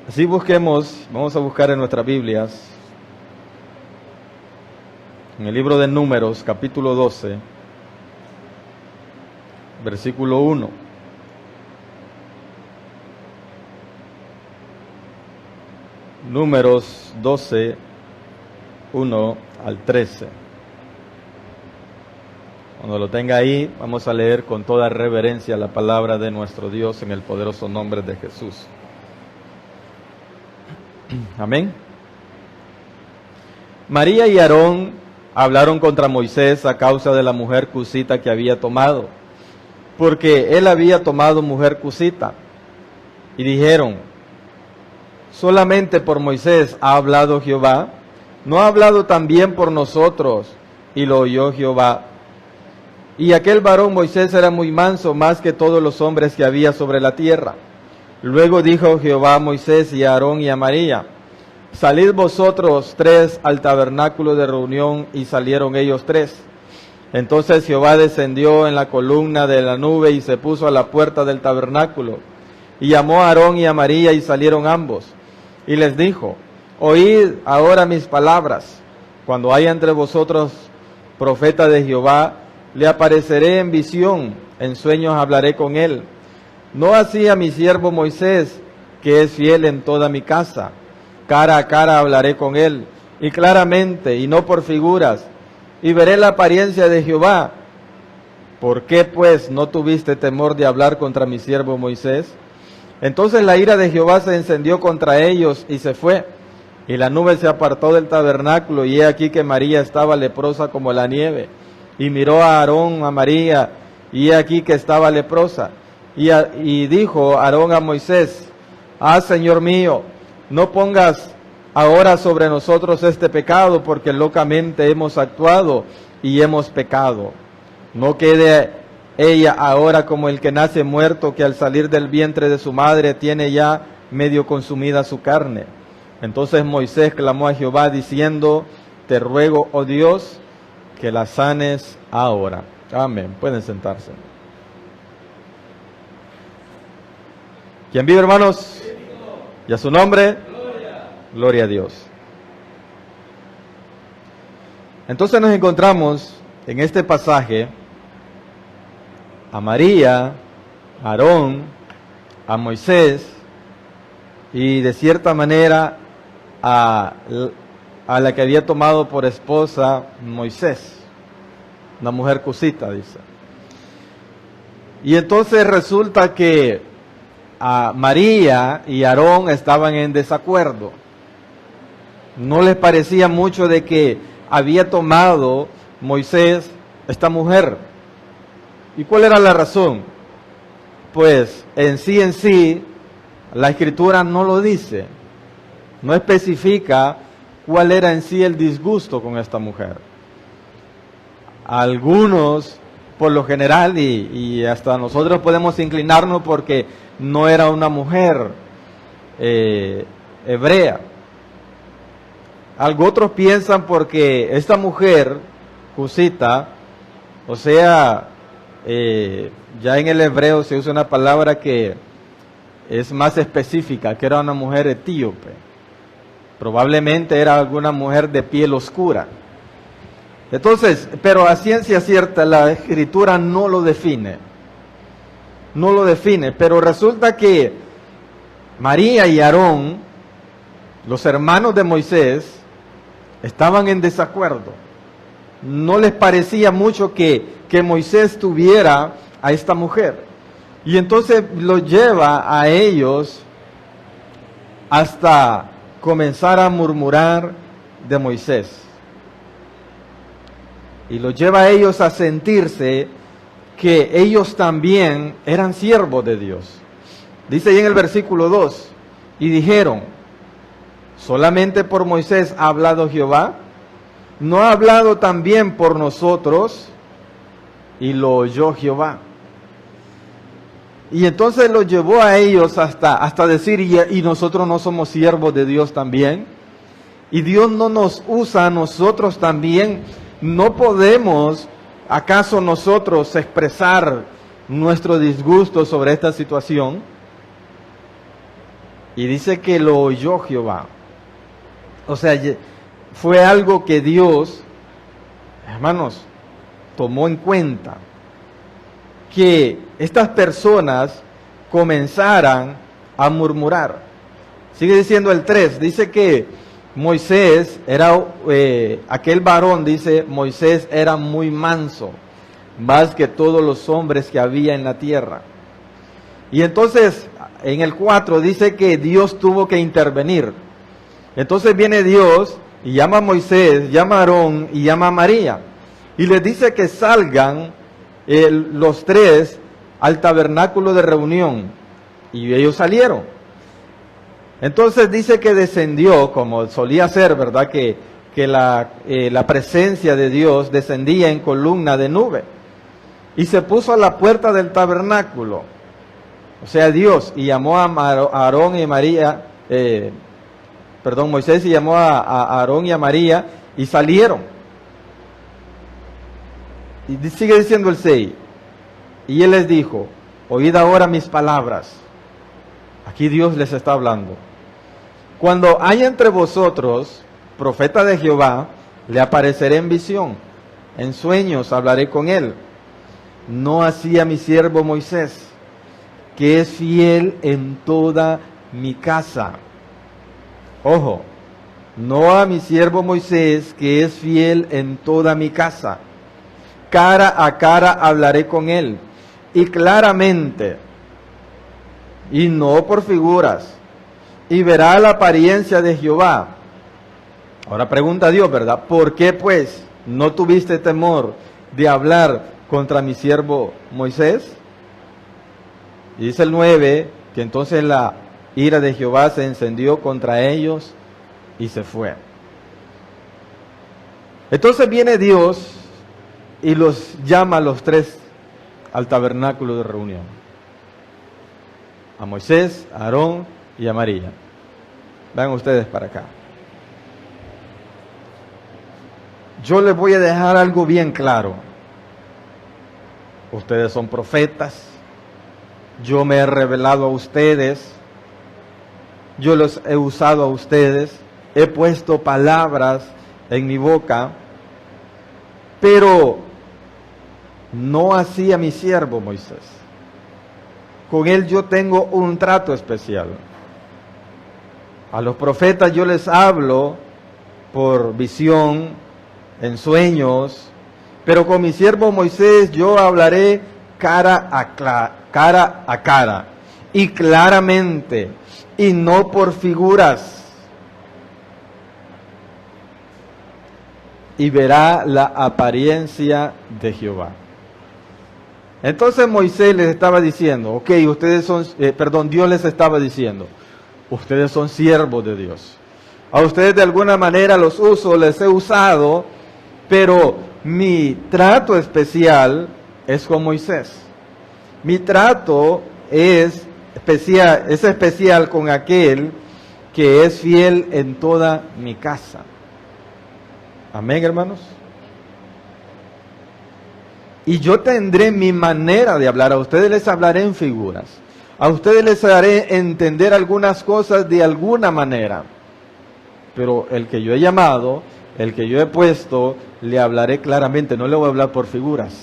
Así vamos a buscar en nuestras Biblias, en el libro de Números, capítulo 12, versículo 1. Números 12, 1 al 13. Cuando lo tenga ahí, vamos a leer con toda reverencia la palabra de nuestro Dios en el poderoso nombre de Jesús. Amén. María y Aarón hablaron contra Moisés a causa de la mujer cusita que había tomado, porque él había tomado mujer cusita. Y dijeron: solamente por Moisés ha hablado Jehová, ¿no ha hablado también por nosotros? Y lo oyó Jehová. Y aquel varón Moisés era muy manso, más que todos los hombres que había sobre la tierra. Luego dijo Jehová a Moisés y a Aarón y a María: salid vosotros tres al tabernáculo de reunión. Y salieron ellos tres. Entonces Jehová descendió en la columna de la nube y se puso a la puerta del tabernáculo. Y llamó a Aarón y a María, y salieron ambos. Y les dijo: oíd ahora mis palabras. Cuando haya entre vosotros profeta de Jehová, le apareceré en visión, en sueños hablaré con él. No así a mi siervo Moisés, que es fiel en toda mi casa. Cara a cara hablaré con él, y claramente, y no por figuras, y veré la apariencia de Jehová. ¿Por qué pues no tuviste temor de hablar contra mi siervo Moisés? Entonces la ira de Jehová se encendió contra ellos, y se fue. Y la nube se apartó del tabernáculo, y he aquí que María estaba leprosa como la nieve. Y miró a Aarón, a María, y he aquí que estaba leprosa. Y dijo Aarón a Moisés: Señor mío, no pongas ahora sobre nosotros este pecado, porque locamente hemos actuado y hemos pecado. No quede ella ahora como el que nace muerto, que al salir del vientre de su madre tiene ya medio consumida su carne. Entonces Moisés clamó a Jehová diciendo: te ruego, oh Dios, que la sanes ahora. Amén. Pueden sentarse. ¿Quién vive, hermanos? ¿Y a su nombre? Gloria a Dios. Entonces nos encontramos en este pasaje a María, a Aarón, a Moisés y de cierta manera a la que había tomado por esposa Moisés, una mujer cusita, dice. Y entonces resulta que a María y Aarón estaban en desacuerdo. No les parecía mucho de que había tomado Moisés esta mujer. ¿Y cuál era la razón? Pues en sí, la Escritura no lo dice. No especifica cuál era en sí el disgusto con esta mujer. Algunos, por lo general, y hasta nosotros podemos inclinarnos porque no era una mujer hebrea. Otros piensan porque esta mujer, cusita, o sea, ya en el hebreo se usa una palabra que es más específica, que era una mujer etíope. Probablemente era alguna mujer de piel oscura. Entonces, pero a ciencia cierta la Escritura no lo define. No lo define, pero resulta que María y Aarón, los hermanos de Moisés, estaban en desacuerdo. No les parecía mucho que Moisés tuviera a esta mujer. Y entonces lo lleva a ellos hasta comenzar a murmurar de Moisés. Y lo lleva a ellos a sentirse que ellos también eran siervos de Dios. Dice ahí en el versículo 2, y dijeron: ¿solamente por Moisés ha hablado Jehová? ¿No ha hablado también por nosotros? Y lo oyó Jehová. Y entonces lo llevó a ellos hasta decir: ¿y nosotros no somos siervos de Dios también? ¿Y Dios no nos usa a nosotros también? ¿No podemos, acaso nosotros, expresar nuestro disgusto sobre esta situación? Y dice que lo oyó Jehová. O sea, fue algo que Dios, hermanos, tomó en cuenta. Que estas personas comenzaran a murmurar. Sigue diciendo el 3, dice que Moisés era, aquel varón, dice, Moisés era muy manso, más que todos los hombres que había en la tierra. Y entonces, en el 4 dice que Dios tuvo que intervenir. Entonces viene Dios y llama a Moisés, llama a Aarón y llama a María. Y les dice que salgan los tres al tabernáculo de reunión. Y ellos salieron. Entonces dice que descendió, como solía ser, ¿verdad? Que la presencia de Dios descendía en columna de nube. Y se puso a la puerta del tabernáculo. O sea, Dios, y llamó a Aarón y María, Moisés y llamó a Aarón y a María, y salieron. Y sigue diciendo el 6, y él les dijo, oíd ahora mis palabras. Aquí Dios les está hablando. Cuando haya entre vosotros profeta de Jehová, le apareceré en visión, en sueños hablaré con él. No así a mi siervo Moisés, que es fiel en toda mi casa. Ojo, no a mi siervo Moisés, que es fiel en toda mi casa. Cara a cara hablaré con él, y claramente, y no por figuras, y verá la apariencia de Jehová. Ahora pregunta Dios, ¿verdad? ¿Por qué pues no tuviste temor de hablar contra mi siervo Moisés? Y dice el 9, que entonces la ira de Jehová se encendió contra ellos y se fue. Entonces viene Dios y los llama a los tres al tabernáculo de reunión. A Moisés, a Aarón y a María. Vean ustedes para acá. Yo les voy a dejar algo bien claro. Ustedes son profetas. Yo me he revelado a ustedes. Yo los he usado a ustedes. He puesto palabras en mi boca. Pero no así a mi siervo Moisés. Con él yo tengo un trato especial. A los profetas yo les hablo por visión, en sueños, pero con mi siervo Moisés yo hablaré cara a cara y claramente, y no por figuras. Y verá la apariencia de Jehová. Entonces Moisés les estaba diciendo, ok, ustedes son, Dios les estaba diciendo, ustedes son siervos de Dios. A ustedes de alguna manera los uso, les he usado, pero mi trato especial es con Moisés. Mi trato es especial con aquel que es fiel en toda mi casa. Amén, hermanos. Y yo tendré mi manera de hablar. A ustedes les hablaré en figuras. A ustedes les haré entender algunas cosas de alguna manera. Pero el que yo he llamado, el que yo he puesto, le hablaré claramente. No le voy a hablar por figuras.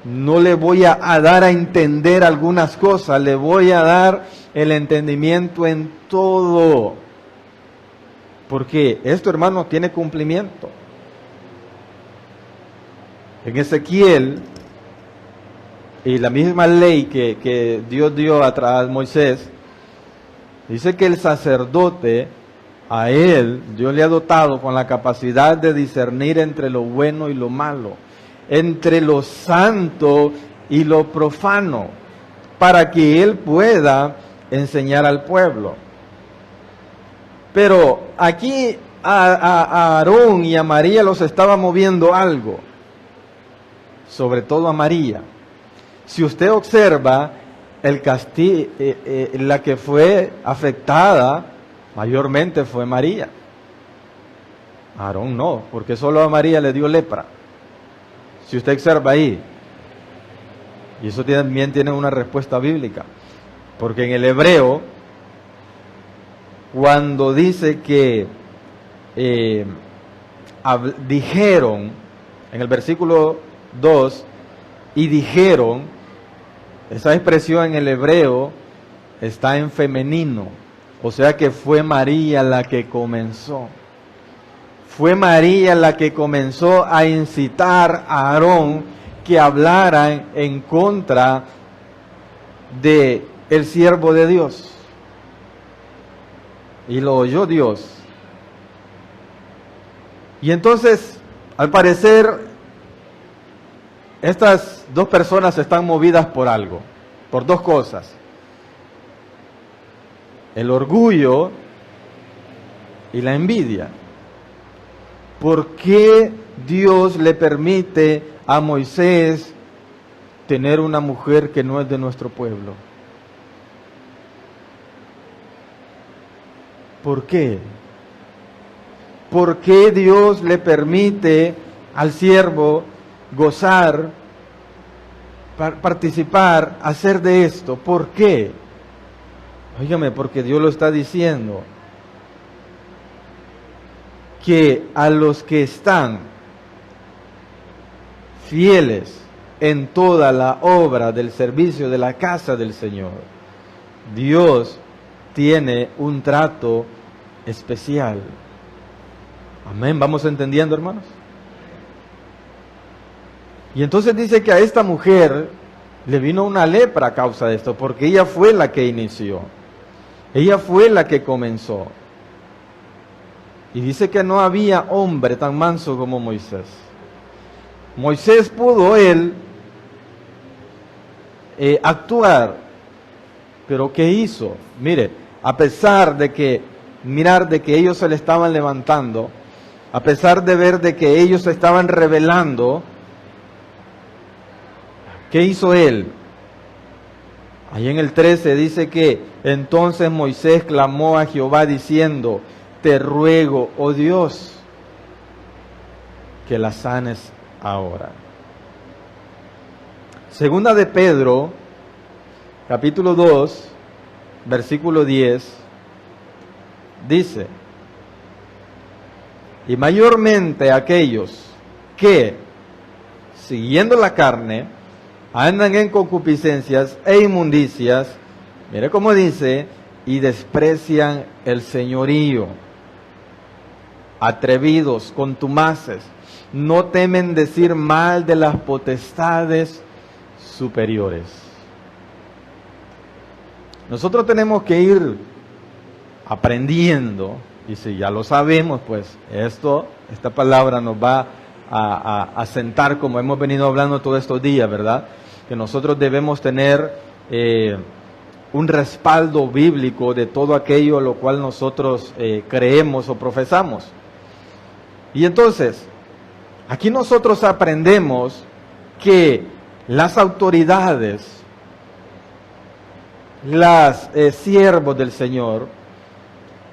No le voy a dar a entender algunas cosas. Le voy a dar el entendimiento en todo. Porque esto, hermano, tiene cumplimiento. En Ezequiel, y la misma ley que Dios dio a Moisés, dice que el sacerdote, a él, Dios le ha dotado con la capacidad de discernir entre lo bueno y lo malo, entre lo santo y lo profano, para que él pueda enseñar al pueblo. Pero aquí a Aarón y a María los estaba moviendo algo, sobre todo a María. Si usted observa, el castigo, la que fue afectada mayormente fue María. Aarón no, porque solo a María le dio lepra. Si usted observa ahí, y eso también tiene una respuesta bíblica. Porque en el hebreo, cuando dice que dijeron, en el versículo 2, y dijeron, esa expresión en el hebreo está en femenino, o sea que fue María la que comenzó. Fue María la que comenzó a incitar a Aarón que hablara en contra de el siervo de Dios. Y lo oyó Dios. Y entonces, al parecer, estas dos personas están movidas por algo, por dos cosas. El orgullo y la envidia. ¿Por qué Dios le permite a Moisés tener una mujer que no es de nuestro pueblo? ¿Por qué? ¿Por qué Dios le permite al siervo gozar, participar, hacer de esto? ¿Por qué? Óigame, porque Dios lo está diciendo. Que a los que están fieles en toda la obra del servicio de la casa del Señor, Dios tiene un trato especial. Amén, ¿vamos entendiendo, hermanos? Y entonces dice que a esta mujer le vino una lepra a causa de esto, porque ella fue la que inició, ella fue la que comenzó. Y dice que no había hombre tan manso como Moisés. Moisés pudo él actuar, pero ¿qué hizo? Mire, a pesar de que, mirar de que ellos se le estaban levantando, a pesar de ver de que ellos se estaban rebelando, ¿qué hizo él? Ahí en el 13 dice que entonces Moisés clamó a Jehová diciendo: te ruego, oh Dios, que la sanes ahora. Segunda de Pedro, capítulo 2, versículo 10, dice: y mayormente aquellos que, siguiendo la carne, andan en concupiscencias e inmundicias, mire cómo dice, y desprecian el señorío. Atrevidos, contumaces, no temen decir mal de las potestades superiores. Nosotros tenemos que ir aprendiendo, y si ya lo sabemos, pues esta palabra nos va a sentar como hemos venido hablando todos estos días, ¿verdad? Que nosotros debemos tener un respaldo bíblico de todo aquello a lo cual nosotros creemos o profesamos. Y entonces, aquí nosotros aprendemos que las autoridades, las siervos del Señor,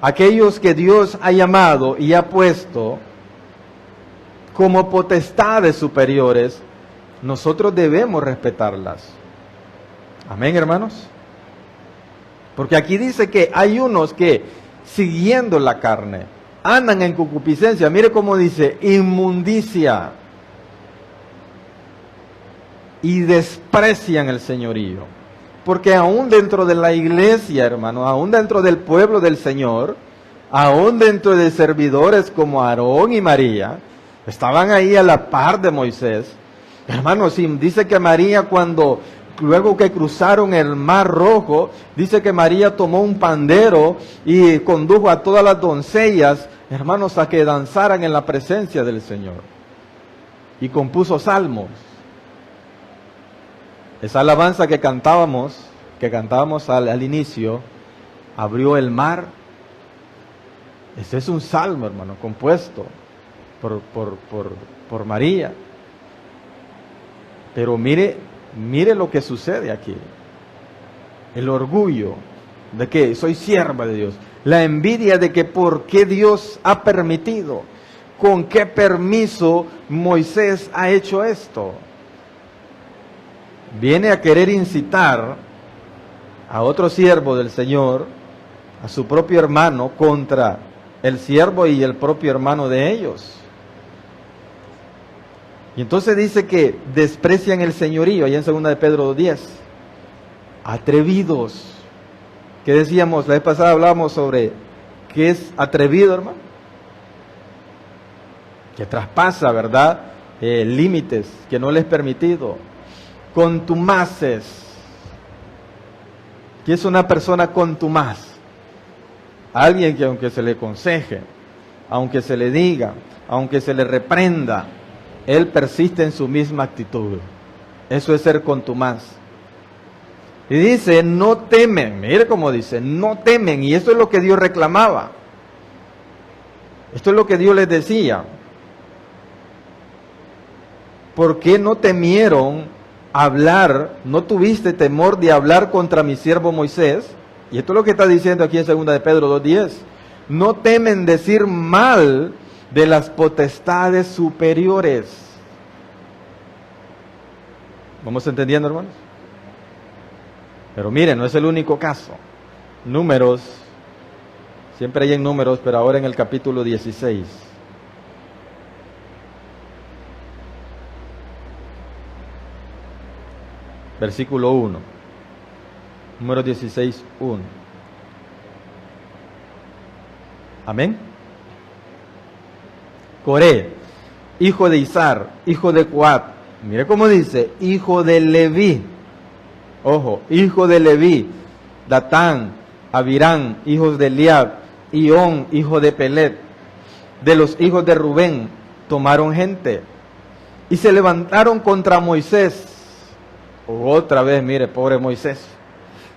aquellos que Dios ha llamado y ha puesto como potestades superiores, nosotros debemos respetarlas. Amén, hermanos. Porque aquí dice que hay unos que, siguiendo la carne, andan en concupiscencia. Mire cómo dice, inmundicia. Y desprecian el señorío. Porque aún dentro de la iglesia, hermano, aún dentro del pueblo del Señor, aún dentro de servidores como Aarón y María, estaban ahí a la par de Moisés. Hermanos, dice que María cuando, luego que cruzaron el Mar Rojo, dice que María tomó un pandero y condujo a todas las doncellas, hermanos, a que danzaran en la presencia del Señor. Y compuso salmos. Esa alabanza que cantábamos al inicio, abrió el mar. Ese es un salmo, hermano, compuesto por María. Pero mire lo que sucede aquí. El orgullo de que soy sierva de Dios. La envidia de que por qué Dios ha permitido. ¿Con qué permiso Moisés ha hecho esto? Viene a querer incitar a otro siervo del Señor, a su propio hermano, contra el siervo y el propio hermano de ellos. Y entonces dice que desprecian el señorío, allá en 2 de Pedro 2:10. Atrevidos. ¿Qué decíamos? La vez pasada hablábamos sobre qué es atrevido, hermano. Que traspasa, ¿verdad? Límites que no les es permitido. Contumaces. ¿Qué es una persona contumaz? Alguien que aunque se le aconseje, aunque se le diga, aunque se le reprenda, él persiste en su misma actitud. Eso es ser contumaz. Y dice, no temen. Mire cómo dice, no temen. Y esto es lo que Dios reclamaba. Esto es lo que Dios les decía. ¿Por qué no temieron hablar? ¿No tuviste temor de hablar contra mi siervo Moisés? Y esto es lo que está diciendo aquí en 2 de Pedro 2:10. No temen decir mal de las potestades superiores. ¿Vamos entendiendo, hermanos? Pero miren, no es el único caso. Números, siempre hay en Números, pero ahora en el capítulo 16. Versículo 1. Números 16, 1. Amén. Coré, hijo de Izar, hijo de Coat. Mire cómo dice, hijo de Leví. Ojo, hijo de Leví. Datán, Abirán, hijos de Eliab. Ión, hijo de Pelet. De los hijos de Rubén, tomaron gente. Y se levantaron contra Moisés. Otra vez, mire, pobre Moisés.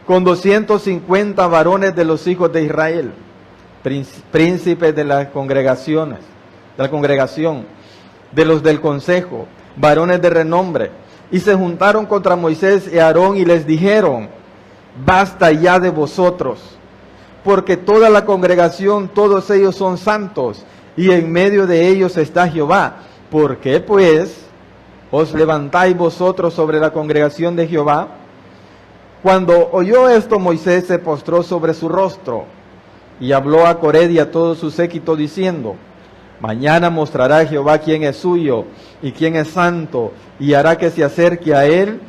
Con 250 varones de los hijos de Israel. Príncipes de las congregaciones. De la congregación, de los del consejo, varones de renombre, y se juntaron contra Moisés y Aarón y les dijeron, basta ya de vosotros, porque toda la congregación, todos ellos son santos, y en medio de ellos está Jehová. ¿Por qué pues os levantáis vosotros sobre la congregación de Jehová? Cuando oyó esto, Moisés se postró sobre su rostro, y habló a Coré y a todo su séquito diciendo, mañana mostrará Jehová quién es suyo y quién es santo, y hará que se acerque a él,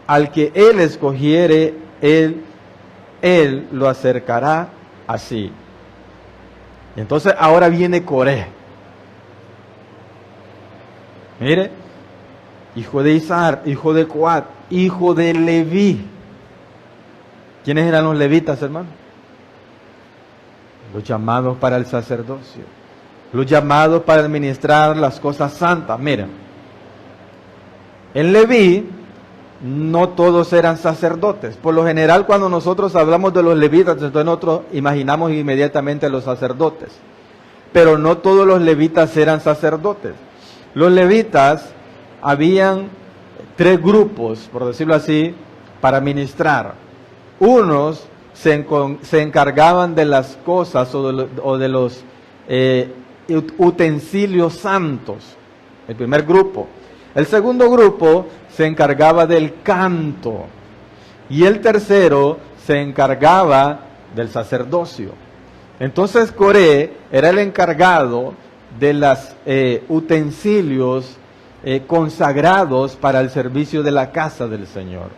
al que él escogiere, él lo acercará así. Entonces ahora viene Coré. Mire, hijo de Izar, hijo de Coat, hijo de Leví. ¿Quiénes eran los levitas, hermano? Los llamados para el sacerdocio. Los llamados para administrar las cosas santas. Miren, en Leví no todos eran sacerdotes. Por lo general, cuando nosotros hablamos de los levitas, entonces nosotros imaginamos inmediatamente a los sacerdotes. Pero no todos los levitas eran sacerdotes. Los levitas, habían 3 grupos, por decirlo así, para ministrar. Unos se encargaban de las cosas o de los utensilios santos, el primer grupo. El segundo grupo se encargaba del canto y el tercero se encargaba del sacerdocio. Entonces Coré era el encargado de los utensilios consagrados para el servicio de la casa del Señor.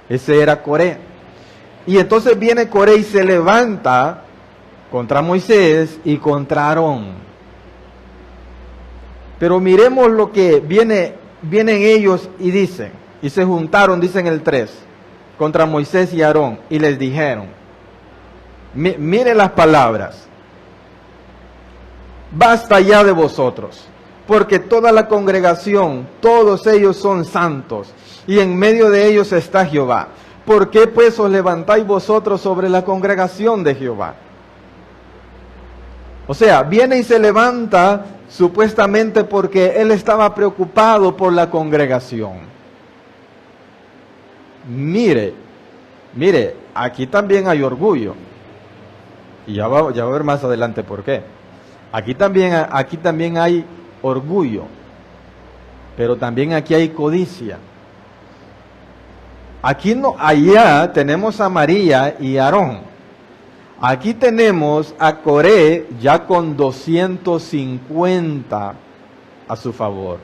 Ese era Coré. Y entonces viene Coré y se levanta contra Moisés y contra Aarón. Pero miremos lo que vienen ellos y dicen, y se juntaron, dicen el 3, contra Moisés y Aarón, y les dijeron, mire las palabras, basta ya de vosotros, porque toda la congregación, todos ellos son santos, y en medio de ellos está Jehová. ¿Por qué pues os levantáis vosotros sobre la congregación de Jehová? O sea, viene y se levanta supuestamente porque él estaba preocupado por la congregación. Mire, aquí también hay orgullo. Y ya va a ver más adelante por qué. Aquí también hay orgullo, pero también aquí hay codicia. Aquí no, allá tenemos a María y Aarón. Aquí tenemos a Coré ya con 250 a su favor.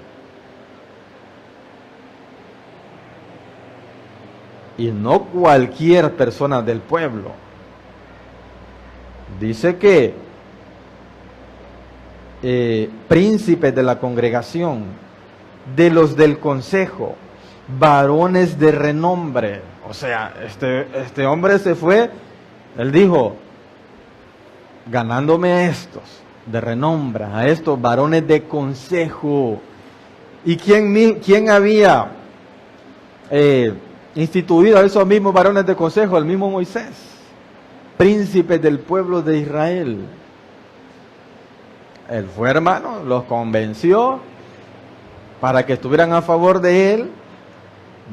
Y no cualquier persona del pueblo. Dice que príncipes de la congregación, de los del consejo, varones de renombre. O sea, este hombre se fue, él dijo, ganándome a estos de renombre, a estos varones de consejo. ¿Y quién había instituido a esos mismos varones de consejo? El mismo Moisés, príncipes del pueblo de Israel. Él fue, hermano, los convenció para que estuvieran a favor de él.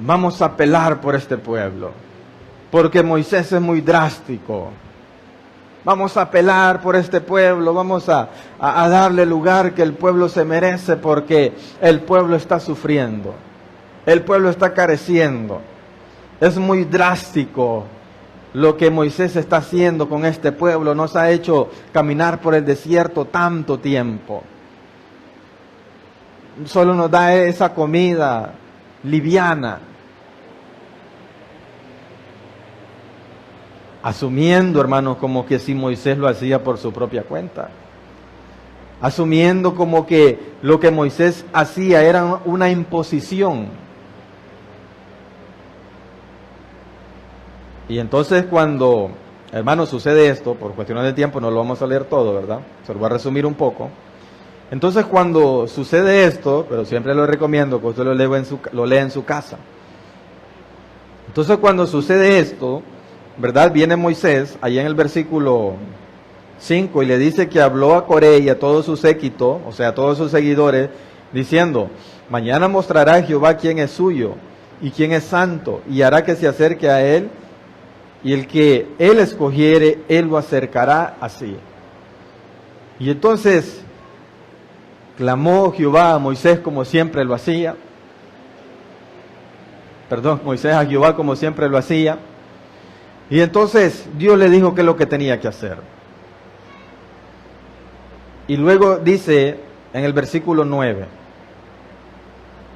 Vamos a pelear por este pueblo, porque Moisés es muy drástico. Vamos a pelear por este pueblo, vamos a darle el lugar que el pueblo se merece, porque el pueblo está sufriendo, el pueblo está careciendo. Es muy drástico lo que Moisés está haciendo con este pueblo. Nos ha hecho caminar por el desierto tanto tiempo. Solo nos da esa comida liviana. Asumiendo, hermanos, como que si Moisés lo hacía por su propia cuenta. Asumiendo como que lo que Moisés hacía era una imposición. Y entonces cuando, hermanos, sucede esto, por cuestiones de tiempo no lo vamos a leer todo, ¿verdad? Se lo voy a resumir un poco. Entonces cuando sucede esto, pero siempre lo recomiendo que usted lo lea en su casa. Entonces cuando sucede esto, ¿verdad? Viene Moisés, allá en el versículo 5, y le dice que habló a Coré y a todo su séquito, o sea, a todos sus seguidores, diciendo, mañana mostrará Jehová quién es suyo y quién es santo, y hará que se acerque a él, y el que él escogiere, él lo acercará así. Y entonces clamó Jehová a Moisés como siempre lo hacía. Moisés a Jehová como siempre lo hacía. Y entonces Dios le dijo qué es lo que tenía que hacer. Y luego dice en el versículo 9,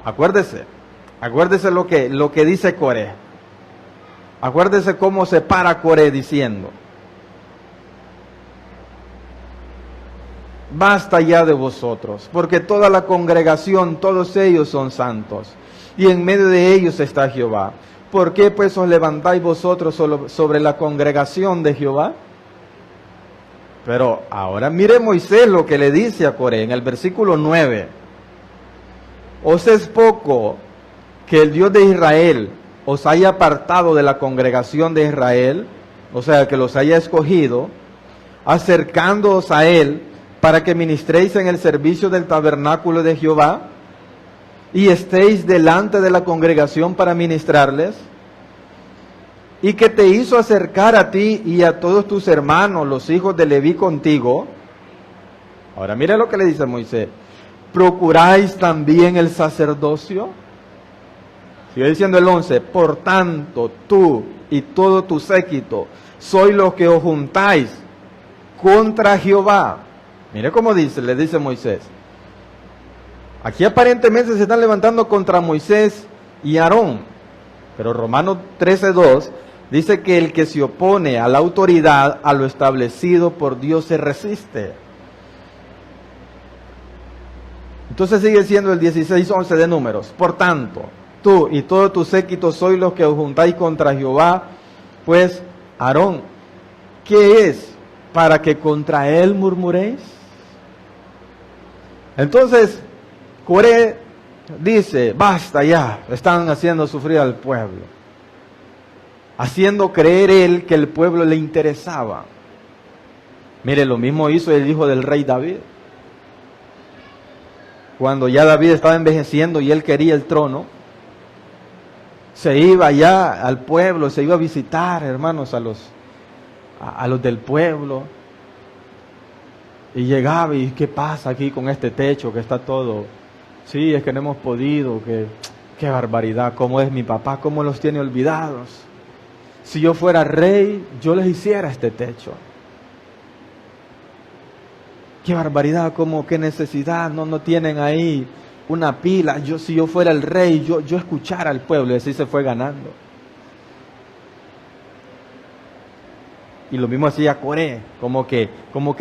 acuérdese lo que dice Coré. Acuérdese cómo se para Coré diciendo, basta ya de vosotros, porque toda la congregación, todos ellos son santos, y en medio de ellos está Jehová. ¿Por qué pues os levantáis vosotros sobre la congregación de Jehová? Pero ahora mire Moisés lo que le dice a Coré en el versículo 9. ¿Os es poco que el Dios de Israel os haya apartado de la congregación de Israel? O sea, que los haya escogido, acercándoos a él para que ministréis en el servicio del tabernáculo de Jehová y estéis delante de la congregación para ministrarles, y que te hizo acercar a ti y a todos tus hermanos, los hijos de Leví contigo. Ahora mira lo que le dice Moisés, ¿procuráis también el sacerdocio? Sigue diciendo el 11, por tanto tú y todo tu séquito sois los que os juntáis contra Jehová. Mire cómo dice, le dice Moisés. Aquí aparentemente se están levantando contra Moisés y Aarón, pero Romanos 13:2 dice que el que se opone a la autoridad, a lo establecido por Dios, se resiste. Entonces sigue siendo el 16:11 de Números. Por tanto, tú y todo tu séquito sois los que os juntáis contra Jehová, pues Aarón, ¿qué es para que contra él murmuréis? Entonces Coré dice, basta ya, están haciendo sufrir al pueblo, haciendo creer él que el pueblo le interesaba. Mire, lo mismo hizo el hijo del rey David. Cuando ya David estaba envejeciendo y él quería el trono, se iba ya al pueblo, se iba a visitar, hermanos, a los del pueblo. Y llegaba y ¿qué pasa aquí con este techo que está todo? Sí, es que no hemos podido, que qué barbaridad, cómo es mi papá, cómo los tiene olvidados. Si yo fuera rey, yo les hiciera este techo. Qué barbaridad, cómo, qué necesidad, no tienen ahí una pila. Si yo fuera el rey, yo escuchara al pueblo, y así se fue ganando. Y lo mismo hacía Coré, como que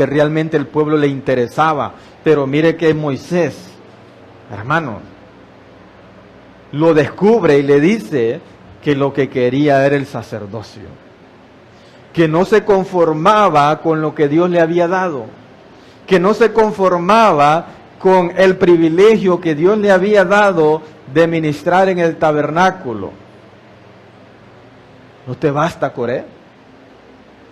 realmente el pueblo le interesaba. Pero mire que Moisés, hermano, lo descubre y le dice que lo que quería era el sacerdocio, que no se conformaba con lo que Dios le había dado, que no se conformaba con el privilegio que Dios le había dado de ministrar en el tabernáculo. ¿No te basta, Coré?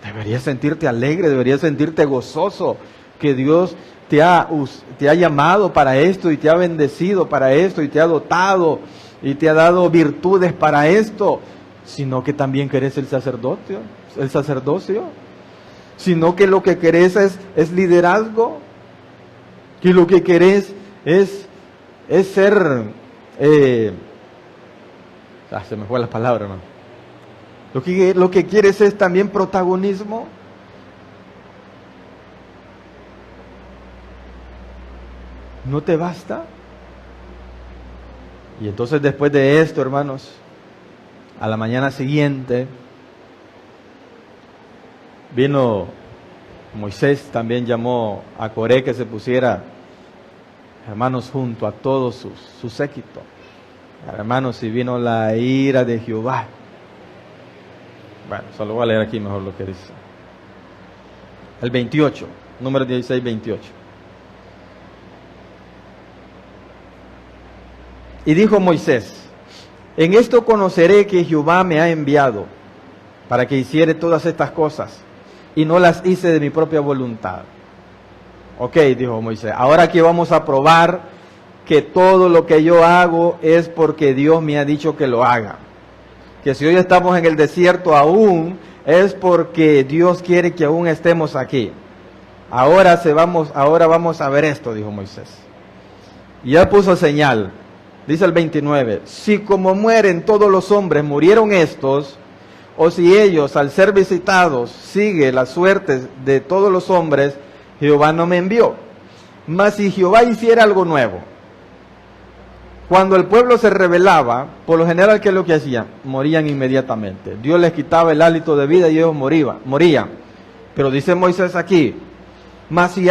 Deberías sentirte alegre, deberías sentirte gozoso, que Dios te ha llamado para esto y te ha bendecido para esto y te ha dotado y te ha dado virtudes para esto, sino que también querés el sacerdocio, sino que lo que querés es liderazgo, que lo que querés es ser, se me fue la palabra, ¿no? Lo que quieres es también protagonismo. ¿No te basta? Y entonces después de esto, hermanos, a la mañana siguiente, vino Moisés, también llamó a Coré que se pusiera, hermanos, junto a todo su séquito. Hermanos, y vino la ira de Jehová. Bueno, solo voy a leer aquí mejor lo que dice. El 28, número 16, 28. Y dijo Moisés, en esto conoceré que Jehová me ha enviado para que hiciere todas estas cosas, y no las hice de mi propia voluntad. Ok, dijo Moisés, ahora aquí vamos a probar que todo lo que yo hago es porque Dios me ha dicho que lo haga. Que si hoy estamos en el desierto aún, es porque Dios quiere que aún estemos aquí. Ahora vamos a ver esto, dijo Moisés. Y ya puso señal. Dice el 29, si como mueren todos los hombres murieron estos, o si ellos al ser visitados sigue la suerte de todos los hombres, Jehová no me envió. Mas si Jehová hiciera algo nuevo, cuando el pueblo se rebelaba, por lo general, ¿qué es lo que hacían? Morían inmediatamente. Dios les quitaba el hálito de vida y ellos morían. Pero dice Moisés aquí, mas si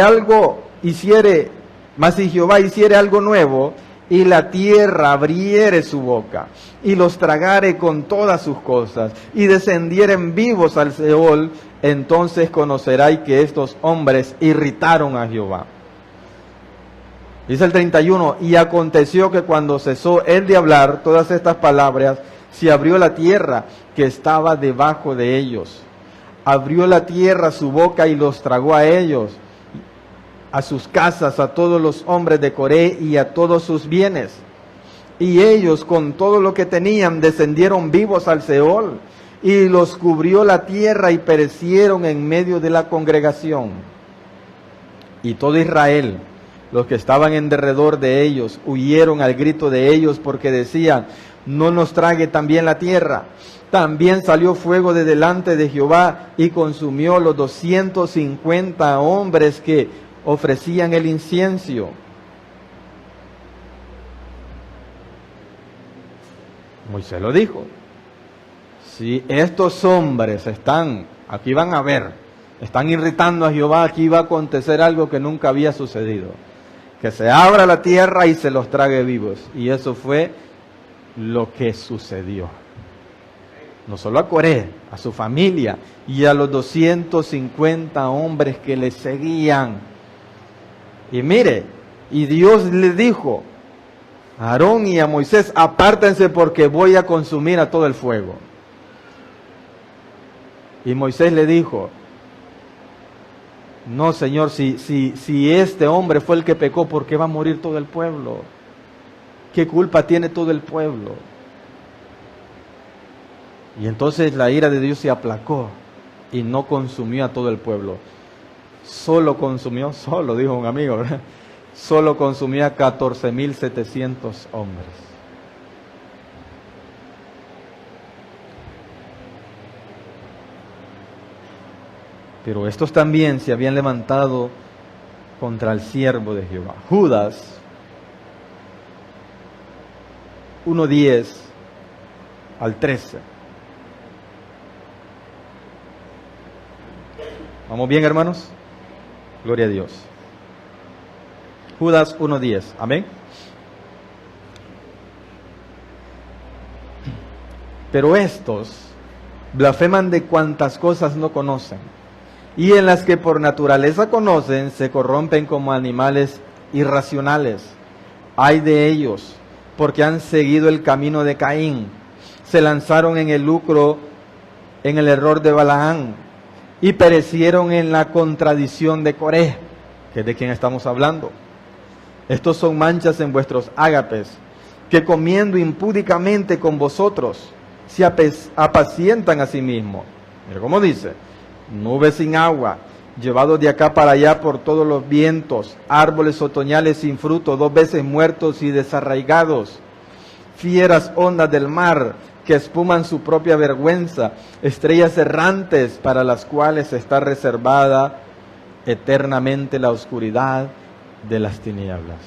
Jehová hiciere algo nuevo, y la tierra abriere su boca, y los tragare con todas sus cosas, y descendieren vivos al Seol, entonces conoceráis que estos hombres irritaron a Jehová. Dice el 31, y aconteció que cuando cesó él de hablar todas estas palabras, se abrió la tierra que estaba debajo de ellos. Abrió la tierra su boca y los tragó a ellos, a sus casas, a todos los hombres de Coré y a todos sus bienes. Y ellos con todo lo que tenían descendieron vivos al Seol, y los cubrió la tierra y perecieron en medio de la congregación. Y todo Israel, los que estaban en derredor de ellos, huyeron al grito de ellos porque decían, no nos trague también la tierra. También salió fuego de delante de Jehová y consumió los 250 hombres que ofrecían el incienso. Moisés lo dijo. Si estos hombres aquí van a ver, están irritando a Jehová, aquí va a acontecer algo que nunca había sucedido. Que se abra la tierra y se los trague vivos. Y eso fue lo que sucedió. No solo a Coré, a su familia y a los 250 hombres que le seguían. Y mire, y Dios le dijo a Aarón y a Moisés, apártense porque voy a consumir a todo el fuego. Y Moisés le dijo, no Señor, si este hombre fue el que pecó, ¿por qué va a morir todo el pueblo? ¿Qué culpa tiene todo el pueblo? Y entonces la ira de Dios se aplacó y no consumió a todo el pueblo. Solo dijo un amigo, ¿verdad? Solo consumió a 14,700 hombres. Pero estos también se habían levantado contra el siervo de Jehová. Judas 1:10 al 13. ¿Vamos bien, hermanos? Gloria a Dios. Judas 1:10. Amén. Pero estos blasfeman de cuantas cosas no conocen, y en las que por naturaleza conocen, se corrompen como animales irracionales. Ay de ellos, porque han seguido el camino de Caín, se lanzaron en el lucro, en el error de Balaán, y perecieron en la contradicción de Coré, que es de quien estamos hablando. Estos son manchas en vuestros ágapes, que comiendo impúdicamente con vosotros, se apacientan a sí mismos. Mira cómo dice: nubes sin agua, llevados de acá para allá por todos los vientos, árboles otoñales sin fruto, 2 veces muertos y desarraigados, fieras ondas del mar, que espuman su propia vergüenza, estrellas errantes para las cuales está reservada eternamente la oscuridad de las tinieblas.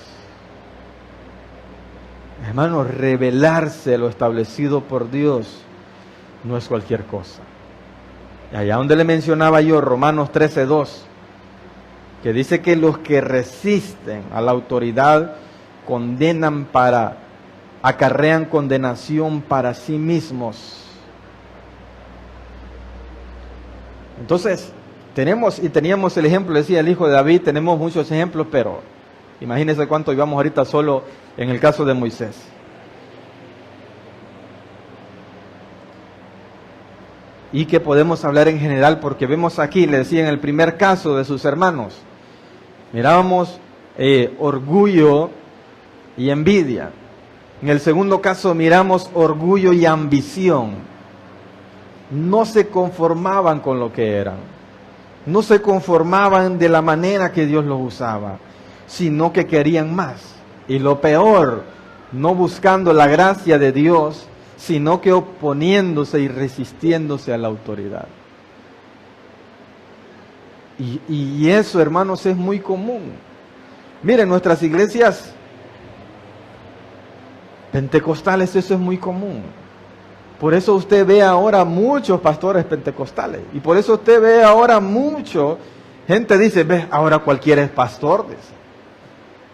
Hermanos, revelarse lo establecido por Dios no es cualquier cosa. Y allá donde le mencionaba yo, Romanos 13:2, que dice que los que resisten a la autoridad acarrean condenación para sí mismos. Entonces, teníamos el ejemplo, decía el hijo de David, tenemos muchos ejemplos, pero imagínense cuánto llevamos ahorita solo en el caso de Moisés. Y que podemos hablar en general, porque vemos aquí, le decía en el primer caso de sus hermanos, mirábamos orgullo y envidia. En el segundo caso miramos orgullo y ambición. No se conformaban con lo que eran, no se conformaban de la manera que Dios los usaba, sino que querían más. Y lo peor, no buscando la gracia de Dios, sino que oponiéndose y resistiéndose a la autoridad. Y eso, hermanos, es muy común. Miren, nuestras iglesias pentecostales, eso es muy común. Por eso usted ve ahora muchos pastores pentecostales. Y por eso usted ve ahora gente dice, ve, ahora cualquiera es pastor,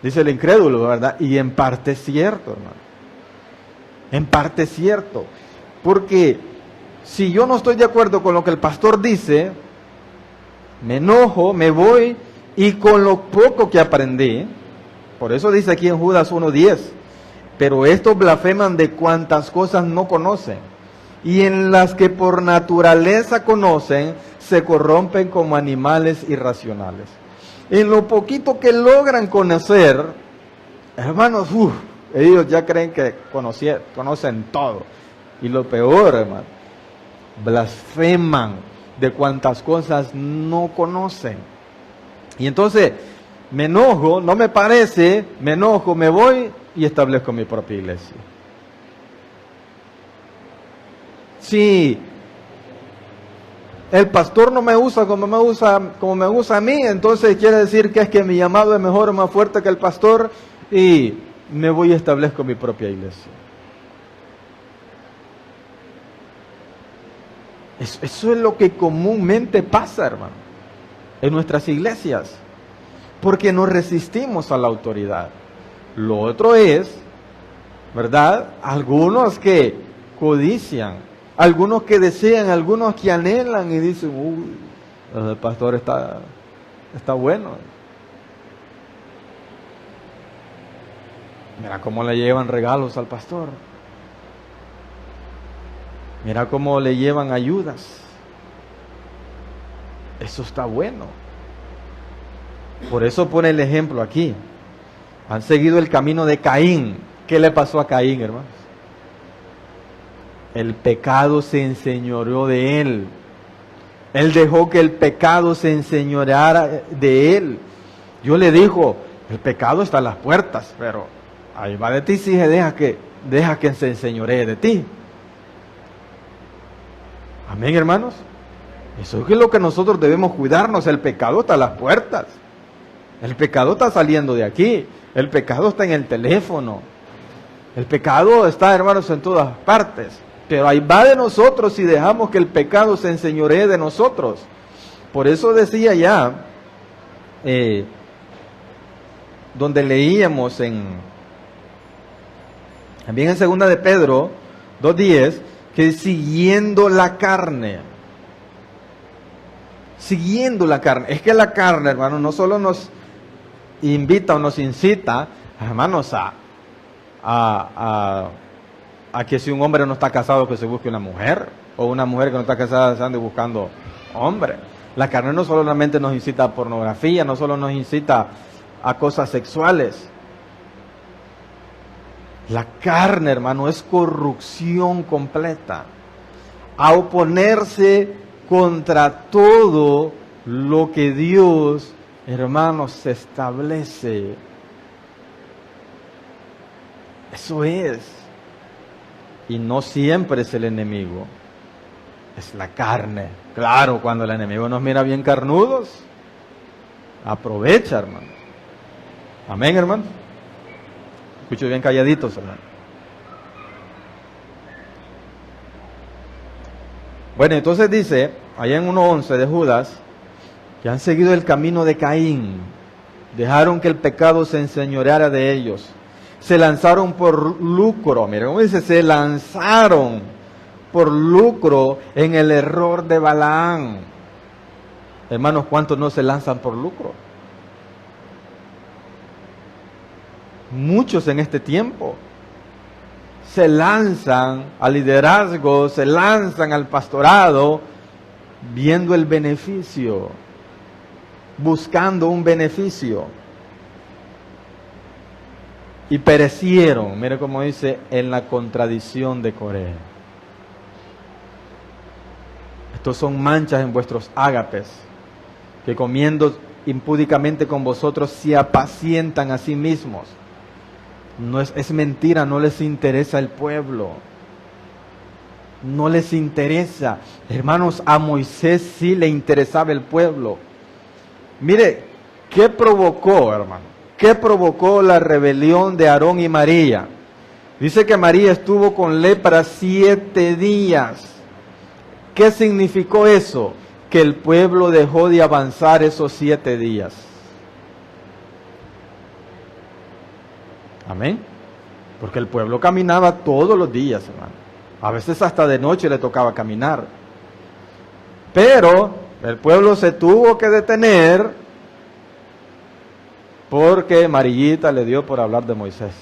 dice el incrédulo, ¿verdad? Y en parte es cierto, hermano. En parte es cierto. Porque si yo no estoy de acuerdo con lo que el pastor dice, me enojo, me voy, y con lo poco que aprendí, por eso dice aquí en Judas 1:10, pero estos blasfeman de cuantas cosas no conocen, y en las que por naturaleza conocen, se corrompen como animales irracionales. En lo poquito que logran conocer, hermanos, ellos ya creen que conocen todo. Y lo peor, hermano, blasfeman de cuantas cosas no conocen. Y entonces, me enojo, no me parece, me enojo, me voy y establezco mi propia iglesia. Si el pastor no me usa como me usa a mí, entonces quiere decir que es que mi llamado es mejor o más fuerte que el pastor, y me voy y establezco mi propia iglesia. Eso es lo que comúnmente pasa, hermano, en nuestras iglesias, porque nos resistimos a la autoridad. Lo otro es, ¿verdad? Algunos que codician, algunos que desean, algunos que anhelan y dicen, el pastor está bueno. Mira cómo le llevan regalos al pastor. Mira cómo le llevan ayudas. Eso está bueno. Por eso pone el ejemplo aquí. Han seguido el camino de Caín. ¿Qué le pasó a Caín, hermanos? El pecado se enseñoreó de él. Él dejó que el pecado se enseñoreara de él. Dios le dijo, el pecado está a las puertas, pero ahí va de ti si deja que se enseñoree de ti. Amén, hermanos. Eso es lo que nosotros debemos cuidarnos. El pecado está a las puertas. El pecado está saliendo de aquí. El pecado está en el teléfono. El pecado está, hermanos, en todas partes. Pero ahí va de nosotros si dejamos que el pecado se enseñoree de nosotros. Por eso decía ya, donde leíamos también en 2 de Pedro 2:10, que siguiendo la carne. Siguiendo la carne. Es que la carne, hermano, no solo nos invita o nos incita, hermanos, a que si un hombre no está casado que se busque una mujer, o una mujer que no está casada se ande buscando hombre. La carne no solamente nos incita a pornografía, no solo nos incita a cosas sexuales. La carne, hermano, es corrupción completa. A oponerse contra todo lo que Dios, hermanos, establece. Eso es. Y no siempre es el enemigo. Es la carne. Claro, cuando el enemigo nos mira bien carnudos, aprovecha, hermano. Amén, hermano. Escucho bien calladitos, hermano. Bueno, entonces dice, allá en 1:11 de Judas, que han seguido el camino de Caín, dejaron que el pecado se enseñoreara de ellos, se lanzaron por lucro, miren cómo dice, se lanzaron por lucro en el error de Balaam. Hermanos, ¿cuántos no se lanzan por lucro? Muchos en este tiempo se lanzan al liderazgo, se lanzan al pastorado, viendo el beneficio, buscando un beneficio. Y perecieron, mire cómo dice, en la contradicción de Coré. Estos son manchas en vuestros ágapes, que comiendo impúdicamente con vosotros se apacientan a sí mismos. No es mentira, no les interesa el pueblo. No les interesa. Hermanos, a Moisés sí le interesaba el pueblo. Mire, ¿qué provocó, hermano? ¿Qué provocó la rebelión de Aarón y María? Dice que María estuvo con lepra 7 días. ¿Qué significó eso? Que el pueblo dejó de avanzar esos 7 días. Amén. Porque el pueblo caminaba todos los días, hermano. A veces hasta de noche le tocaba caminar. Pero el pueblo se tuvo que detener porque Marillita le dio por hablar de Moisés.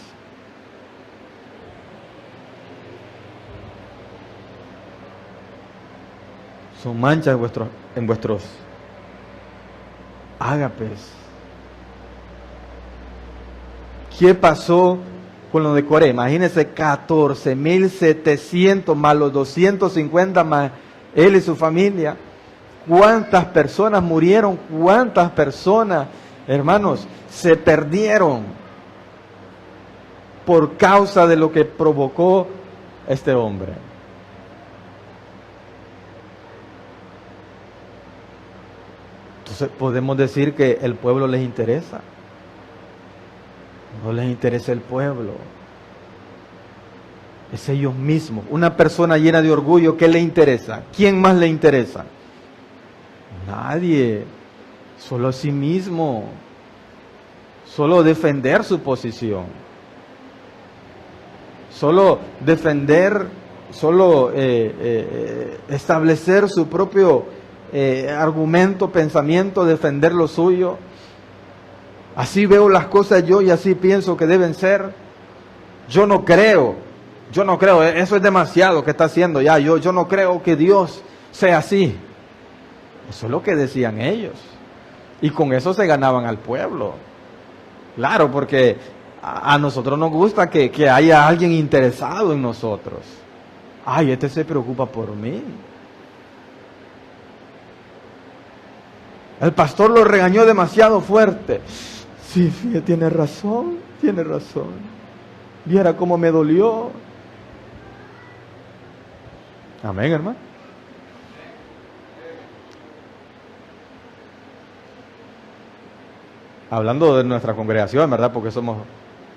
Son manchas en vuestros ágapes. ¿Qué pasó con lo de Coré? Imagínense, 14,700 más los 250 más él y su familia. ¿Cuántas personas murieron? ¿Cuántas personas, hermanos, se perdieron por causa de lo que provocó este hombre? Entonces podemos decir que el pueblo les interesa. No les interesa el pueblo. Es ellos mismos. Una persona llena de orgullo, ¿qué le interesa? ¿Quién más le interesa? Nadie. Solo a sí mismo. Solo defender su posición. Solo defender, solo establecer su propio argumento, pensamiento, defender lo suyo. Así veo las cosas yo y así pienso que deben ser. Yo no creo, eso es demasiado que está haciendo ya. Yo no creo que Dios sea así. Eso es lo que decían ellos. Y con eso se ganaban al pueblo. Claro, porque a nosotros nos gusta que haya alguien interesado en nosotros. Ay, este se preocupa por mí. El pastor lo regañó demasiado fuerte. Sí, tiene razón. Viera cómo me dolió. Amén, hermano. hablando de nuestra congregación, ¿verdad? Porque en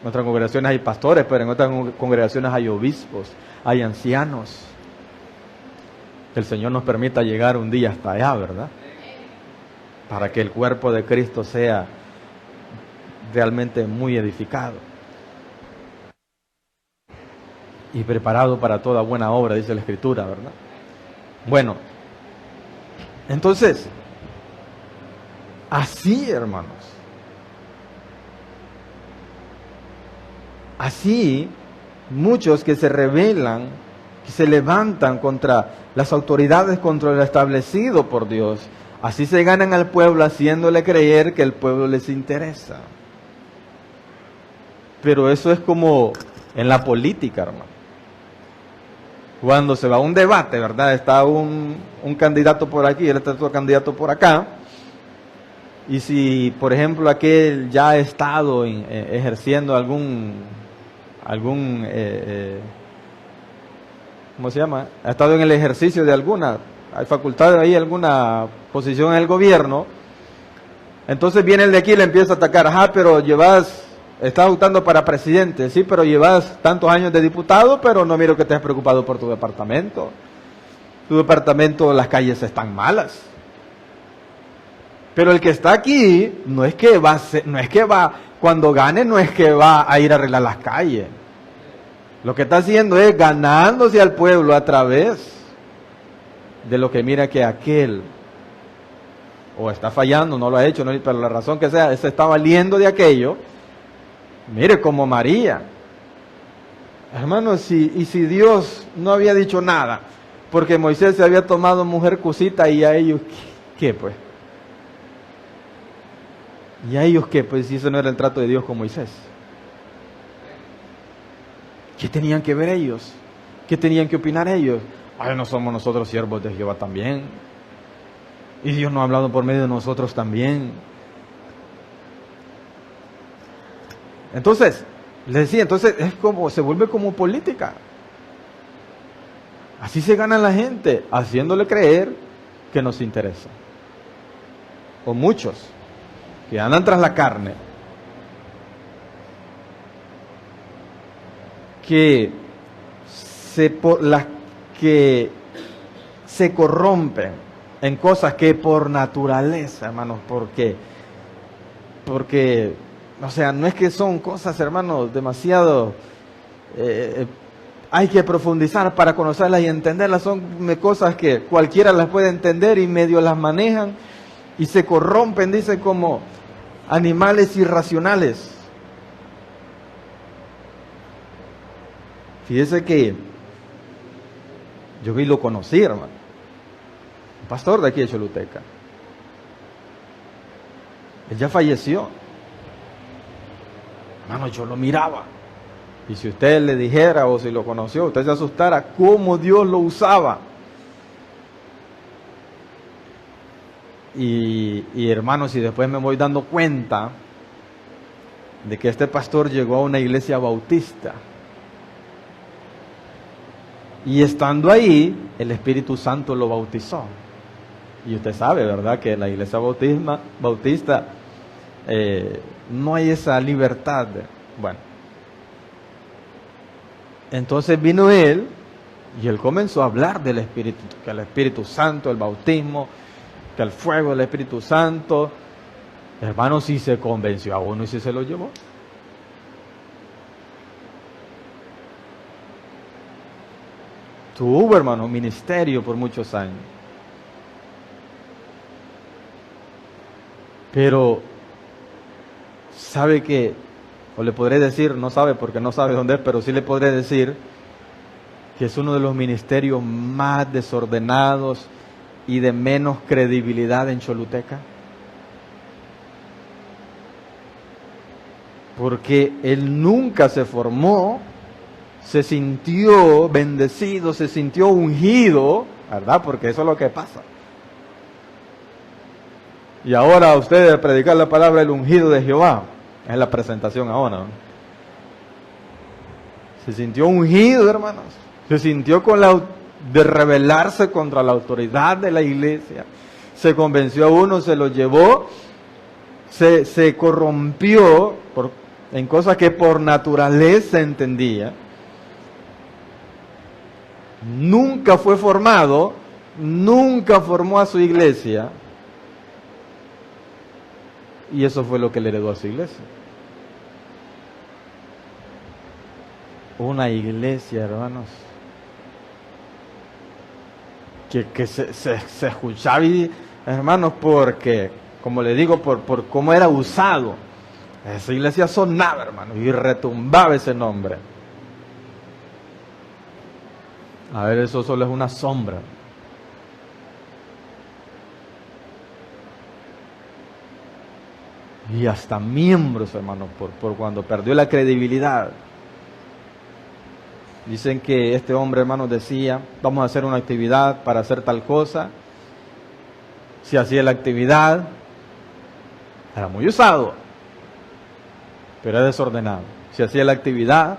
nuestras congregaciones hay pastores, pero en otras congregaciones hay obispos, hay ancianos. Que el Señor nos permita llegar un día hasta allá, ¿verdad? Para que el cuerpo de Cristo sea realmente muy edificado y preparado para toda buena obra, dice la Escritura, ¿verdad? Bueno, entonces, así, hermanos, así muchos que se rebelan, que se levantan contra las autoridades, contra lo establecido por Dios, así se ganan al pueblo haciéndole creer que el pueblo les interesa. Pero eso es como en la política, hermano. Cuando se va a un debate, ¿verdad? Está un candidato por aquí, está otro candidato por acá. Y si, por ejemplo, aquel ya ha estado ejerciendo ¿cómo se llama? Ha estado en el ejercicio de hay facultad ahí, alguna posición en el gobierno. Entonces viene el de aquí y le empieza a atacar. Ajá, pero estás optando para presidente, sí, pero llevas tantos años de diputado, pero no miro que estés preocupado por tu departamento. Tu departamento, las calles están malas. Pero el que está aquí, cuando gane, no es que va a ir a arreglar las calles. Lo que está haciendo es ganándose al pueblo a través de lo que mira que aquel o está fallando, no lo ha hecho, pero la razón que sea, se está valiendo de aquello. Mire, como María. Hermanos, si Dios no había dicho nada, porque Moisés se había tomado mujer cusita, y a ellos, ¿qué pues? ¿Y a ellos qué? Pues si eso no era el trato de Dios con Moisés. ¿Qué tenían que ver ellos? ¿Qué tenían que opinar ellos? Ay, no somos nosotros siervos de Jehová también. Y Dios no ha hablado por medio de nosotros también. Entonces, les decía, se vuelve como política. Así se gana la gente, haciéndole creer que nos interesa. O muchos que andan tras la carne, que se corrompen en cosas que por naturaleza, hermanos, porque o sea, no es que son cosas, hermanos, demasiado, hay que profundizar para conocerlas y entenderlas, son cosas que cualquiera las puede entender y medio las manejan y se corrompen, dice, como animales irracionales. Fíjese que yo vi, lo conocí, hermano, un pastor de aquí de Choluteca. Él ya falleció. Hermano, yo lo miraba. Y si usted le dijera o si lo conoció, usted se asustara cómo Dios lo usaba. Y hermanos, y después me voy dando cuenta de que este pastor llegó a una iglesia bautista. Y estando ahí, el Espíritu Santo lo bautizó. Y usted sabe, ¿verdad?, que en la iglesia bautista no hay esa libertad. Bueno, entonces vino él y él comenzó a hablar del Espíritu, que el Espíritu Santo, el bautismo, que el fuego del Espíritu Santo. Hermano, sí se convenció a uno y sí se lo llevó. Tuvo, hermano, ministerio por muchos años. Pero sabe que, o le podré decir, no sabe porque no sabe dónde es, pero sí le podré decir que es uno de los ministerios más desordenados y de menos credibilidad en Choluteca. Porque él nunca se formó, se sintió bendecido, se sintió ungido, ¿verdad? Porque eso es lo que pasa. Y ahora a ustedes predicar la palabra el ungido de Jehová, es la presentación ahora, ¿no? Se sintió ungido, hermanos. Se sintió de rebelarse contra la autoridad de la iglesia. Se convenció a uno, se lo llevó, se corrompió en cosas que por naturaleza entendía, nunca fue formado, nunca formó a su iglesia, y eso fue lo que le heredó a su iglesia. Una iglesia, hermanos, que se escuchaba, hermanos, porque, como le digo, por cómo era usado. Esa iglesia sonaba, hermanos, y retumbaba ese nombre. A ver, eso solo es una sombra. Y hasta miembros, hermanos, por cuando perdió la credibilidad. Dicen que este hombre, hermanos, decía, vamos a hacer una actividad para hacer tal cosa. Si hacía la actividad, era muy usado, pero era desordenado. Si hacía la actividad,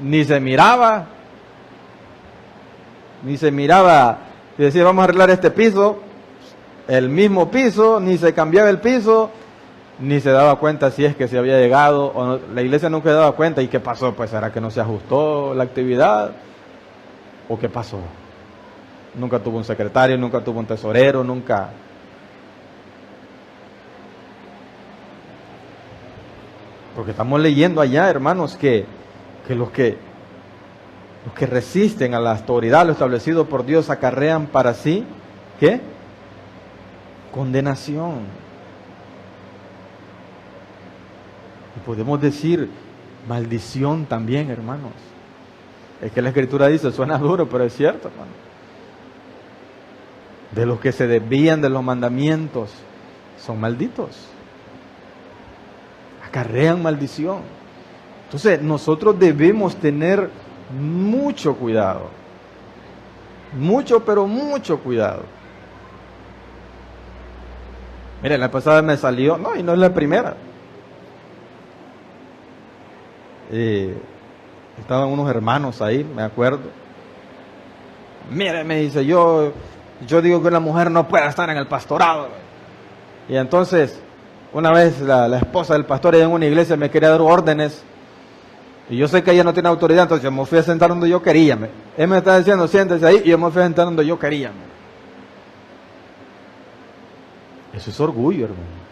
ni se miraba, y decía, vamos a arreglar este piso, el mismo piso, ni se cambiaba el piso, ni se daba cuenta si es que se había llegado o no. La iglesia nunca se daba cuenta. ¿Y qué pasó? Pues ¿será que no se ajustó la actividad? ¿O qué pasó? Nunca tuvo un secretario, nunca tuvo un tesorero, nunca. Porque estamos leyendo allá, hermanos, que los que resisten a la autoridad, lo establecido por Dios, acarrean para sí, ¿qué? Condenación. Y podemos decir maldición también, hermanos. Es que la Escritura dice, suena duro, pero es cierto, hermano. De los que se desvían de los mandamientos, son malditos. Acarrean maldición. Entonces, nosotros debemos tener mucho cuidado. Mucho, pero mucho cuidado. Miren, la pasada me salió, no, y no es la primera. Estaban unos hermanos ahí, me acuerdo. Mire, me dice, yo digo que una mujer no puede estar en el pastorado. Y entonces, una vez la esposa del pastor en una iglesia me quería dar órdenes, y yo sé que ella no tiene autoridad, entonces yo me fui a sentar donde yo quería. Él me está diciendo, siéntese ahí, y yo me fui a sentar donde yo quería. Eso es orgullo, hermano.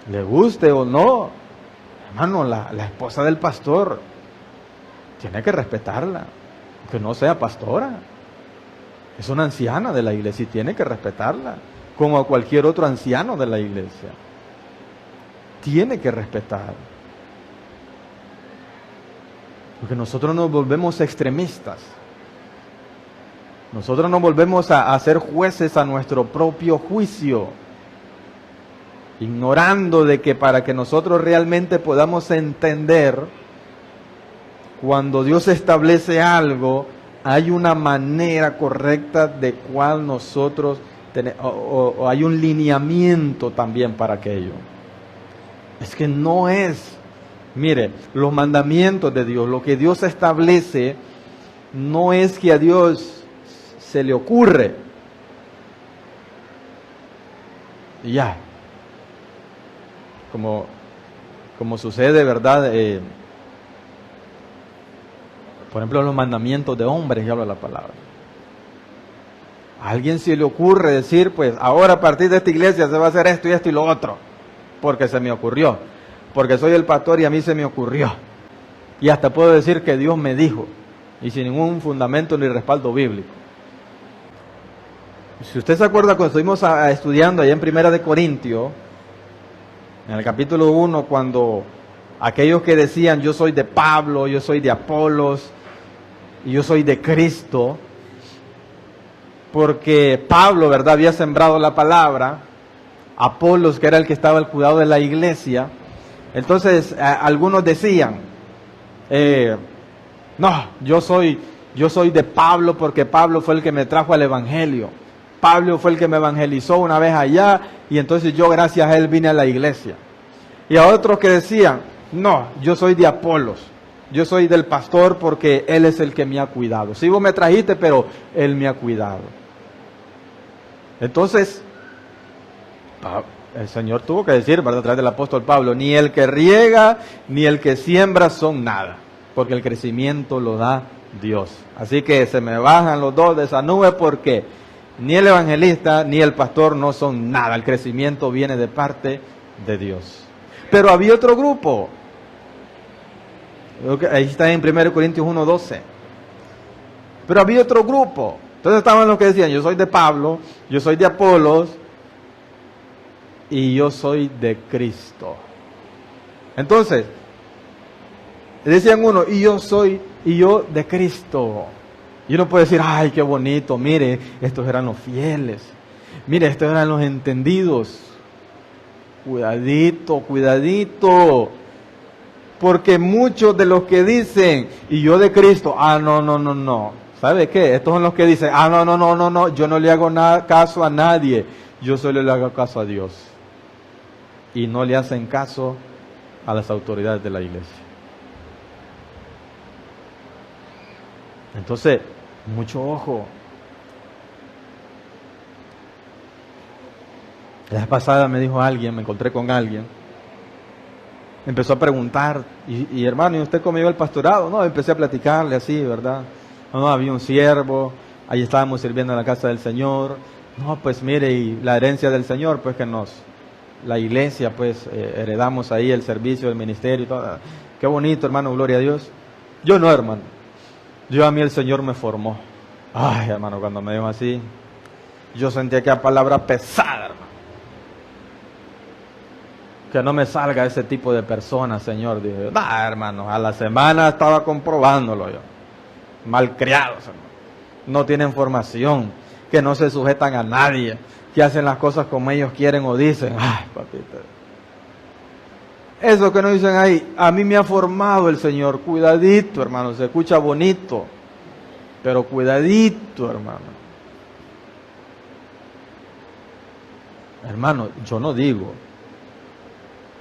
Le guste o no, hermano, la esposa del pastor tiene que respetarla, aunque no sea pastora. Es una anciana de la iglesia y tiene que respetarla, como a cualquier otro anciano de la iglesia. Tiene que respetar. Porque nosotros nos volvemos extremistas. Nosotros nos volvemos a ser jueces a nuestro propio juicio, ignorando de que para que nosotros realmente podamos entender, cuando Dios establece algo, hay una manera correcta de cual nosotros tenemos, o hay un lineamiento también para aquello. Es que no es, mire, los mandamientos de Dios, lo que Dios establece, no es que a Dios se le ocurre y ya, como sucede, ¿verdad? Por ejemplo, los mandamientos de hombres, ya habla la palabra. A alguien se le ocurre decir, pues, ahora a partir de esta iglesia se va a hacer esto y lo otro, porque se me ocurrió, porque soy el pastor y a mí se me ocurrió. Y hasta puedo decir que Dios me dijo, y sin ningún fundamento ni respaldo bíblico. Si usted se acuerda cuando estuvimos estudiando allá en 1 Corintios, en el capítulo 1, cuando aquellos que decían, yo soy de Pablo, yo soy de Apolos, y yo soy de Cristo, porque Pablo, ¿verdad?, había sembrado la palabra, Apolos, que era el que estaba al cuidado de la iglesia. Entonces, algunos decían, no, yo soy de Pablo porque Pablo fue el que me trajo al evangelio. Pablo fue el que me evangelizó una vez allá y entonces yo gracias a él vine a la iglesia. Y a otros que decían, no, yo soy de Apolos, yo soy del pastor porque él es el que me ha cuidado. Sí, vos me trajiste, pero él me ha cuidado. Entonces, El Señor tuvo que decir, ¿verdad?, a través del apóstol Pablo, ni el que riega ni el que siembra son nada, porque el crecimiento lo da Dios. Así que se me bajan los dos de esa nube, porque ni el evangelista ni el pastor no son nada. El crecimiento viene de parte de Dios. Pero había otro grupo. Ahí está en 1 Corintios 1:12. Pero había otro grupo. Entonces estaban los que decían, yo soy de Pablo, yo soy de Apolos, y yo soy de Cristo. Entonces, decían uno, y yo de Cristo. Y uno puede decir, ay, qué bonito, mire, estos eran los fieles, mire, estos eran los entendidos. Cuidadito, cuidadito, porque muchos de los que dicen, y yo de Cristo, no, ¿sabe qué? Estos son los que dicen, no, yo no le hago caso a nadie, yo solo le hago caso a Dios. Y no le hacen caso a las autoridades de la iglesia. Entonces, mucho ojo. La vez pasada me dijo alguien, me encontré con alguien, empezó a preguntar, y hermano, ¿y usted cómo iba al pastorado? No, empecé a platicarle así, ¿verdad? No, había un siervo, ahí estábamos sirviendo en la casa del Señor. No, pues mire, y la herencia del Señor, pues que la iglesia, pues heredamos ahí el servicio, el ministerio y todo. Qué bonito, hermano, gloria a Dios. Yo no, hermano. A mí el Señor me formó. Ay, hermano, cuando me dijo así, yo sentí aquella palabra pesada, hermano. Que no me salga ese tipo de personas, Señor. Dije, hermano, a la semana estaba comprobándolo yo. Malcriados, hermano. No tienen formación, que no se sujetan a nadie, que hacen las cosas como ellos quieren o dicen. Ay, papito. Eso que nos dicen ahí, a mí me ha formado el Señor. Cuidadito, hermano, se escucha bonito, pero cuidadito, hermano. Hermano, yo no digo.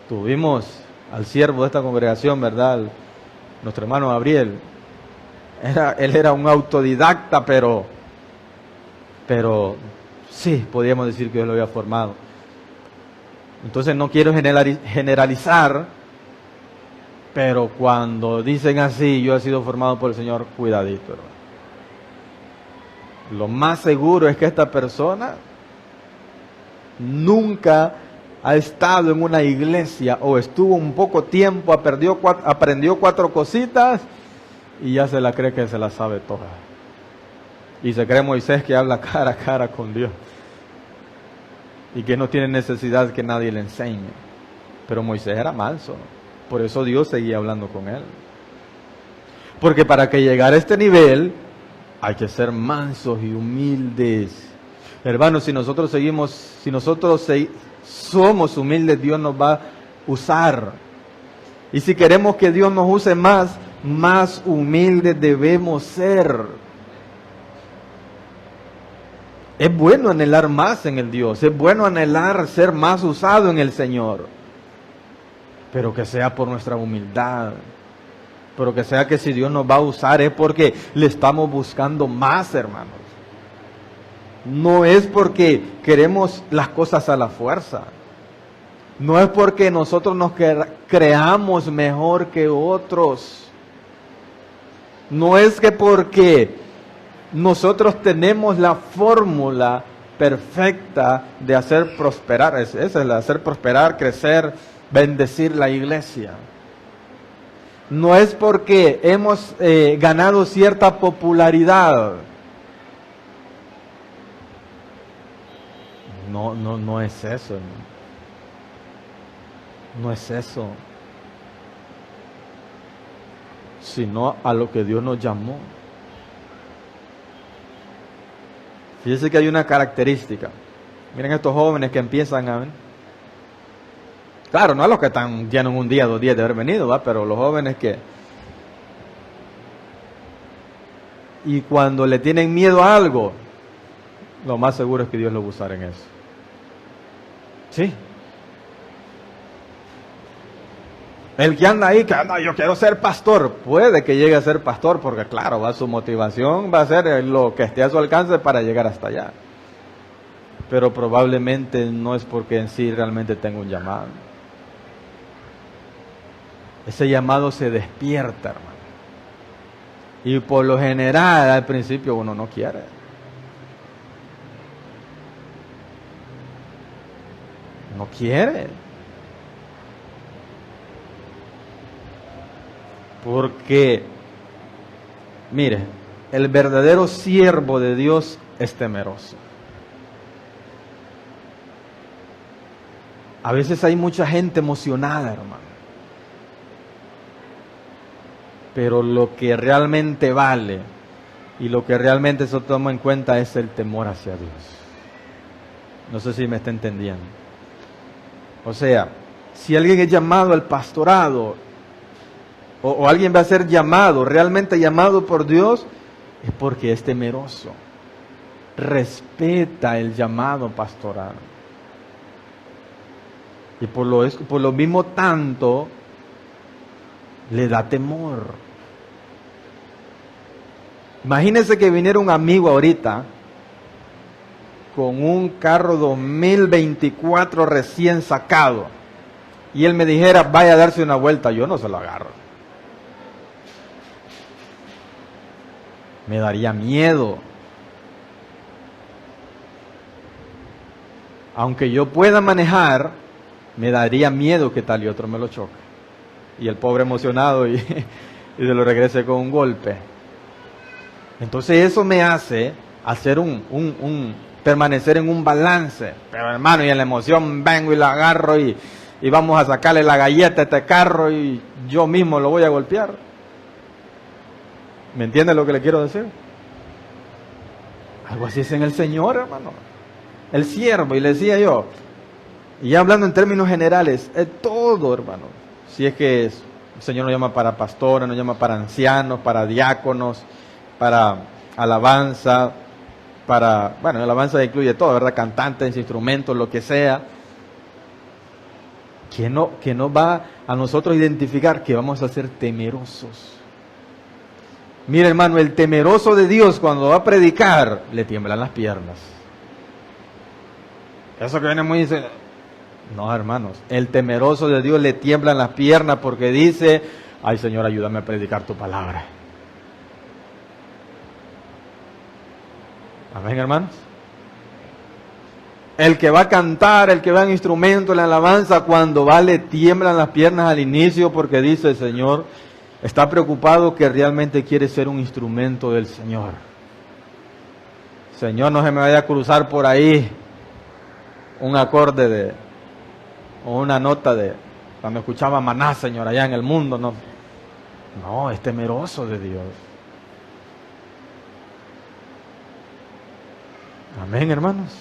Tuvimos al siervo de esta congregación, ¿verdad? Nuestro hermano Gabriel. Él era un autodidacta, pero sí, podíamos decir que Dios lo había formado. Entonces no quiero generalizar, pero cuando dicen así, yo he sido formado por el Señor, cuidadito, hermano. Lo más seguro es que esta persona nunca ha estado en una iglesia o estuvo un poco tiempo, aprendió 4 cositas y ya se la cree que se la sabe toda. Y se cree Moisés que habla cara a cara con Dios y que no tiene necesidad que nadie le enseñe. Pero Moisés era manso, por eso Dios seguía hablando con él. Porque para que llegara a este nivel hay que ser mansos y humildes. Hermanos, si nosotros somos humildes, Dios nos va a usar. Y si queremos que Dios nos use más humildes debemos ser. Es bueno anhelar más en el Dios, es bueno anhelar ser más usado en el Señor, pero que sea por nuestra humildad, pero que sea que si Dios nos va a usar es porque le estamos buscando más, hermanos. No es porque queremos las cosas a la fuerza, no es porque nosotros nos creamos mejor que otros, no es que porque nosotros tenemos la fórmula perfecta de hacer prosperar, esa es la hacer prosperar, crecer, bendecir la iglesia. No es porque hemos ganado cierta popularidad. No es eso, hermano. No es eso. Sino a lo que Dios nos llamó. Fíjense que hay una característica. Miren estos jóvenes que empiezan a ver. Claro, no a los que tienen un día, 2 días de haber venido, ¿va? Pero los jóvenes que... Y cuando le tienen miedo a algo, lo más seguro es que Dios lo va a usar en eso. Sí. El que anda ahí, yo quiero ser pastor, puede que llegue a ser pastor, porque claro, su motivación va a ser lo que esté a su alcance para llegar hasta allá. pero probablemente no es porque en sí realmente tengo un llamado. Ese llamado se despierta, hermano. Y por lo general, al principio uno no quiere. No quiere. Porque, mire, el verdadero siervo de Dios es temeroso. A veces hay mucha gente emocionada, hermano. Pero lo que realmente vale y lo que realmente se toma en cuenta es el temor hacia Dios. No sé si me está entendiendo. O sea, si alguien es llamado al pastorado o alguien va a ser llamado, realmente llamado por Dios, es porque es temeroso. Respeta el llamado pastoral. Y por lo mismo tanto, le da temor. Imagínense que viniera un amigo ahorita con un carro 2024 recién sacado y él me dijera, vaya a darse una vuelta. Yo no se lo agarro. Me daría miedo. Aunque yo pueda manejar, me daría miedo que tal y otro me lo choque. Y el pobre emocionado y se lo regrese con un golpe. Entonces eso me hace hacer permanecer en un balance. Pero hermano, y en la emoción vengo y la agarro y vamos a sacarle la galleta a este carro y yo mismo lo voy a golpear. ¿Me entiende lo que le quiero decir? Algo así es en el Señor, hermano. El siervo, y le decía yo, y ya hablando en términos generales, es todo, hermano. Si es que el Señor nos llama para pastores, nos llama para ancianos, para diáconos, para alabanza, alabanza incluye todo, ¿verdad? Cantantes, instrumentos, lo que sea. Que no va a nosotros identificar que vamos a ser temerosos. Mira, hermano, el temeroso de Dios cuando va a predicar, le tiemblan las piernas. Eso que viene muy... No, hermanos, el temeroso de Dios le tiemblan las piernas porque dice, ay Señor, ayúdame a predicar tu palabra. Amén, hermanos. El que va a cantar, el que va en instrumento, en la alabanza, cuando va le tiemblan las piernas al inicio porque dice, Señor, está preocupado que realmente quiere ser un instrumento del Señor. Señor, no se me vaya a cruzar por ahí un acorde o una nota de cuando escuchaba Maná, Señor, allá en el mundo. No, es temeroso de Dios. Amén, hermanos.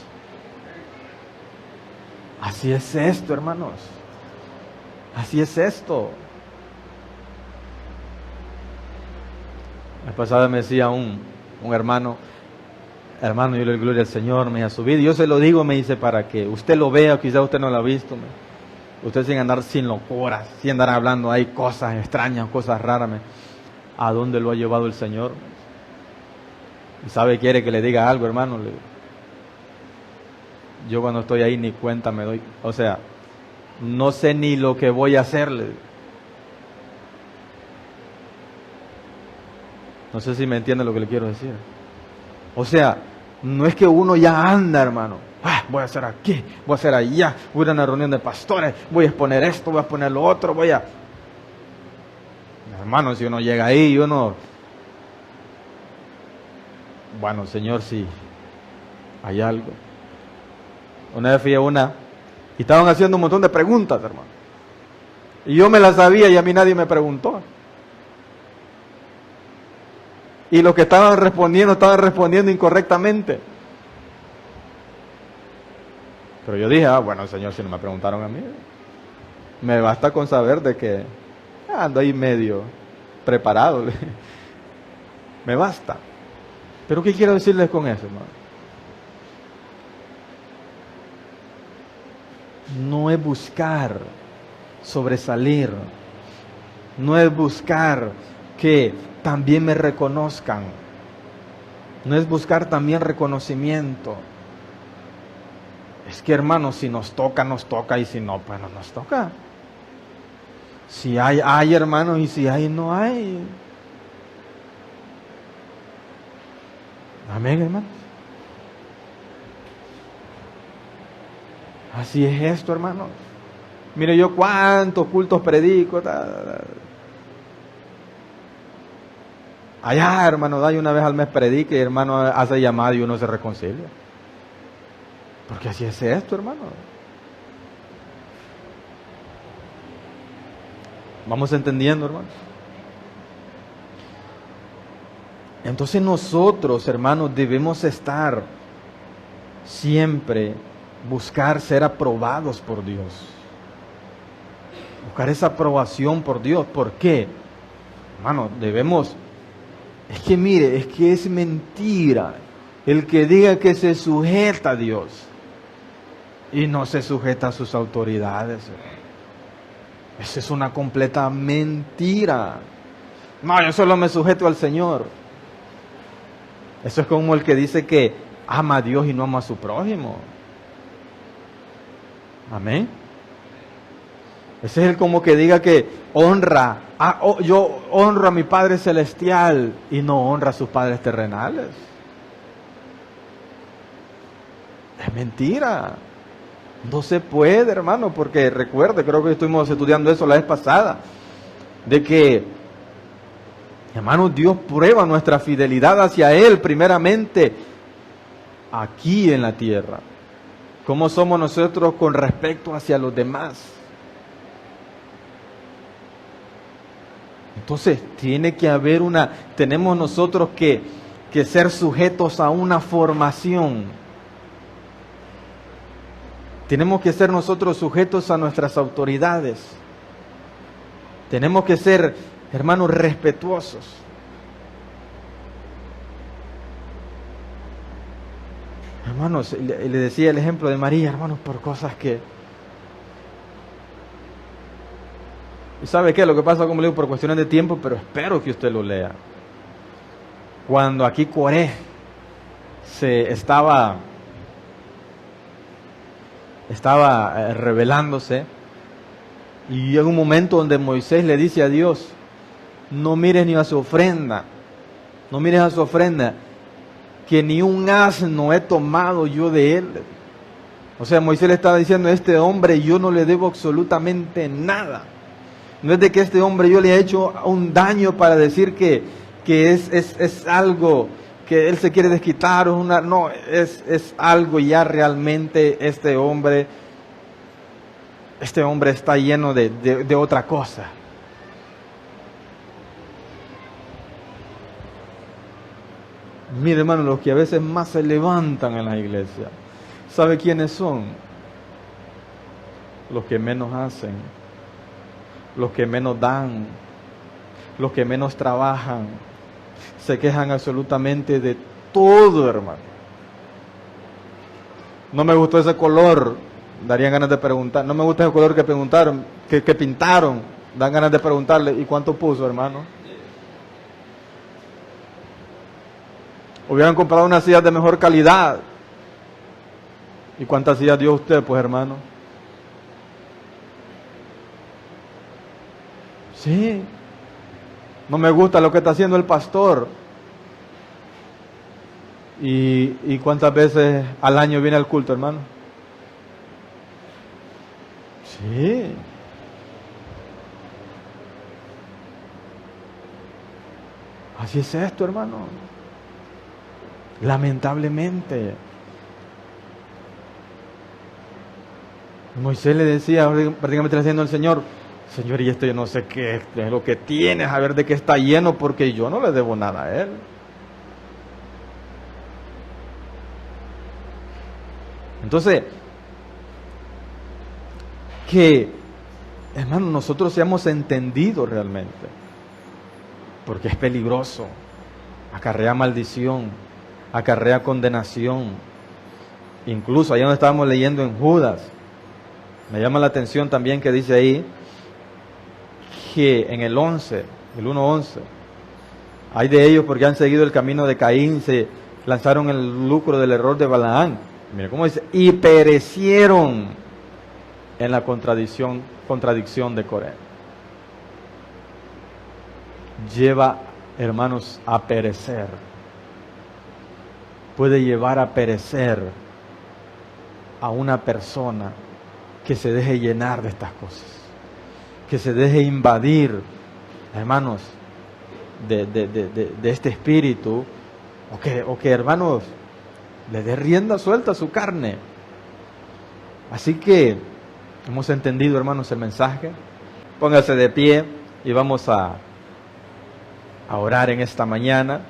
Así es esto, hermanos. Así es esto. La pasada me decía un hermano, yo le doy gloria al Señor, me ha subido. Yo se lo digo, me dice, para que usted lo vea, quizás usted no lo ha visto. Usted sin andar sin locuras, sin andar hablando, hay cosas extrañas, cosas raras. ¿A dónde lo ha llevado el Señor? Y sabe, quiere que le diga algo, hermano. Yo cuando estoy ahí ni cuenta me doy. O sea, no sé ni lo que voy a hacerle. No sé si me entiende lo que le quiero decir. O sea, no es que uno ya anda, hermano. Voy a hacer aquí, voy a hacer allá, voy a ir a una reunión de pastores, voy a exponer esto, voy a exponer lo otro, Hermano, si uno llega ahí y uno... Bueno, Señor, si hay algo. Una vez fui a una y estaban haciendo un montón de preguntas, hermano. Y yo me las sabía y a mí nadie me preguntó. Y los que estaban respondiendo incorrectamente. Pero yo dije, bueno, Señor, si no me preguntaron a mí, me basta con saber de que ando ahí medio preparado. Me basta. Pero ¿qué quiero decirles con eso, hermano? No es buscar sobresalir. No es buscar que también me reconozcan. No es buscar también reconocimiento. Es que hermano, si nos toca, y si no, pues no nos toca. Si hay hermanos, y si hay, no hay. Amén, hermanos. Así es esto, hermanos. Mire yo cuántos cultos predico. Allá, hermano, da y una vez al mes predica y hermano hace llamada y uno se reconcilia. Porque así es esto, hermano. Vamos entendiendo, hermano. Entonces nosotros, hermanos, debemos estar siempre, buscar ser aprobados por Dios. Buscar esa aprobación por Dios. ¿Por qué? Hermano, debemos... Es que mire, es que es mentira el que diga que se sujeta a Dios y no se sujeta a sus autoridades. Esa es una completa mentira. No, yo solo me sujeto al Señor. Eso es como el que dice que ama a Dios y no ama a su prójimo. Amén. Ese es el como que diga que honra, yo honro a mi Padre Celestial y no honra a sus padres terrenales. Es mentira. No se puede, hermano, porque recuerde, creo que estuvimos estudiando eso la vez pasada, de que, hermano, Dios prueba nuestra fidelidad hacia Él primeramente aquí en la tierra. ¿Cómo somos nosotros con respecto hacia los demás? Entonces, tiene que haber tenemos nosotros que ser sujetos a una formación. Tenemos que ser nosotros sujetos a nuestras autoridades. Tenemos que ser, hermanos, respetuosos. Hermanos, le decía el ejemplo de María, hermanos, por cosas que... ¿Y sabe qué? Lo que pasa, como le digo, por cuestiones de tiempo, pero espero que usted lo lea. Cuando aquí Coré estaba rebelándose, y llega un momento donde Moisés le dice a Dios, no mires ni a su ofrenda, no mires a su ofrenda, que ni un asno he tomado yo de él. O sea, Moisés le estaba diciendo a este hombre, yo no le debo absolutamente nada. No es de que este hombre yo le he hecho un daño para decir que es algo que él se quiere desquitar, no, es algo ya realmente este hombre está lleno de otra cosa. Mire, hermano, los que a veces más se levantan en la iglesia, ¿sabe quiénes son? Los que menos hacen, los que menos dan, los que menos trabajan, se quejan absolutamente de todo, hermano. No me gustó ese color, darían ganas de preguntar. No me gusta ese color que pintaron, dan ganas de preguntarle, ¿y cuánto puso, hermano? Hubieran comprado unas sillas de mejor calidad. ¿Y cuántas sillas dio usted, pues, hermano? Sí. No me gusta lo que está haciendo el pastor. ¿Y cuántas veces al año viene al culto, hermano? Sí. Así es esto, hermano. Lamentablemente. Moisés le decía, prácticamente le diciendo al Señor, Señor, y esto yo no sé qué es lo que tienes, a ver de qué está lleno, porque yo no le debo nada a Él. Entonces, que, hermano, nosotros seamos entendidos realmente, porque es peligroso, acarrea maldición, acarrea condenación. Incluso allá donde estábamos leyendo en Judas, me llama la atención también que dice ahí, que en el 1:11, hay de ellos porque han seguido el camino de Caín, se lanzaron el lucro del error de Balaán. Mira cómo dice, y perecieron en la contradicción de Coré. Lleva, hermanos, a perecer. Puede llevar a perecer a una persona que se deje llenar de estas cosas, que se deje invadir, hermanos, de este espíritu, o que, hermanos, le dé rienda suelta a su carne. Así que hemos entendido, hermanos, el mensaje. Póngase de pie y vamos a orar en esta mañana.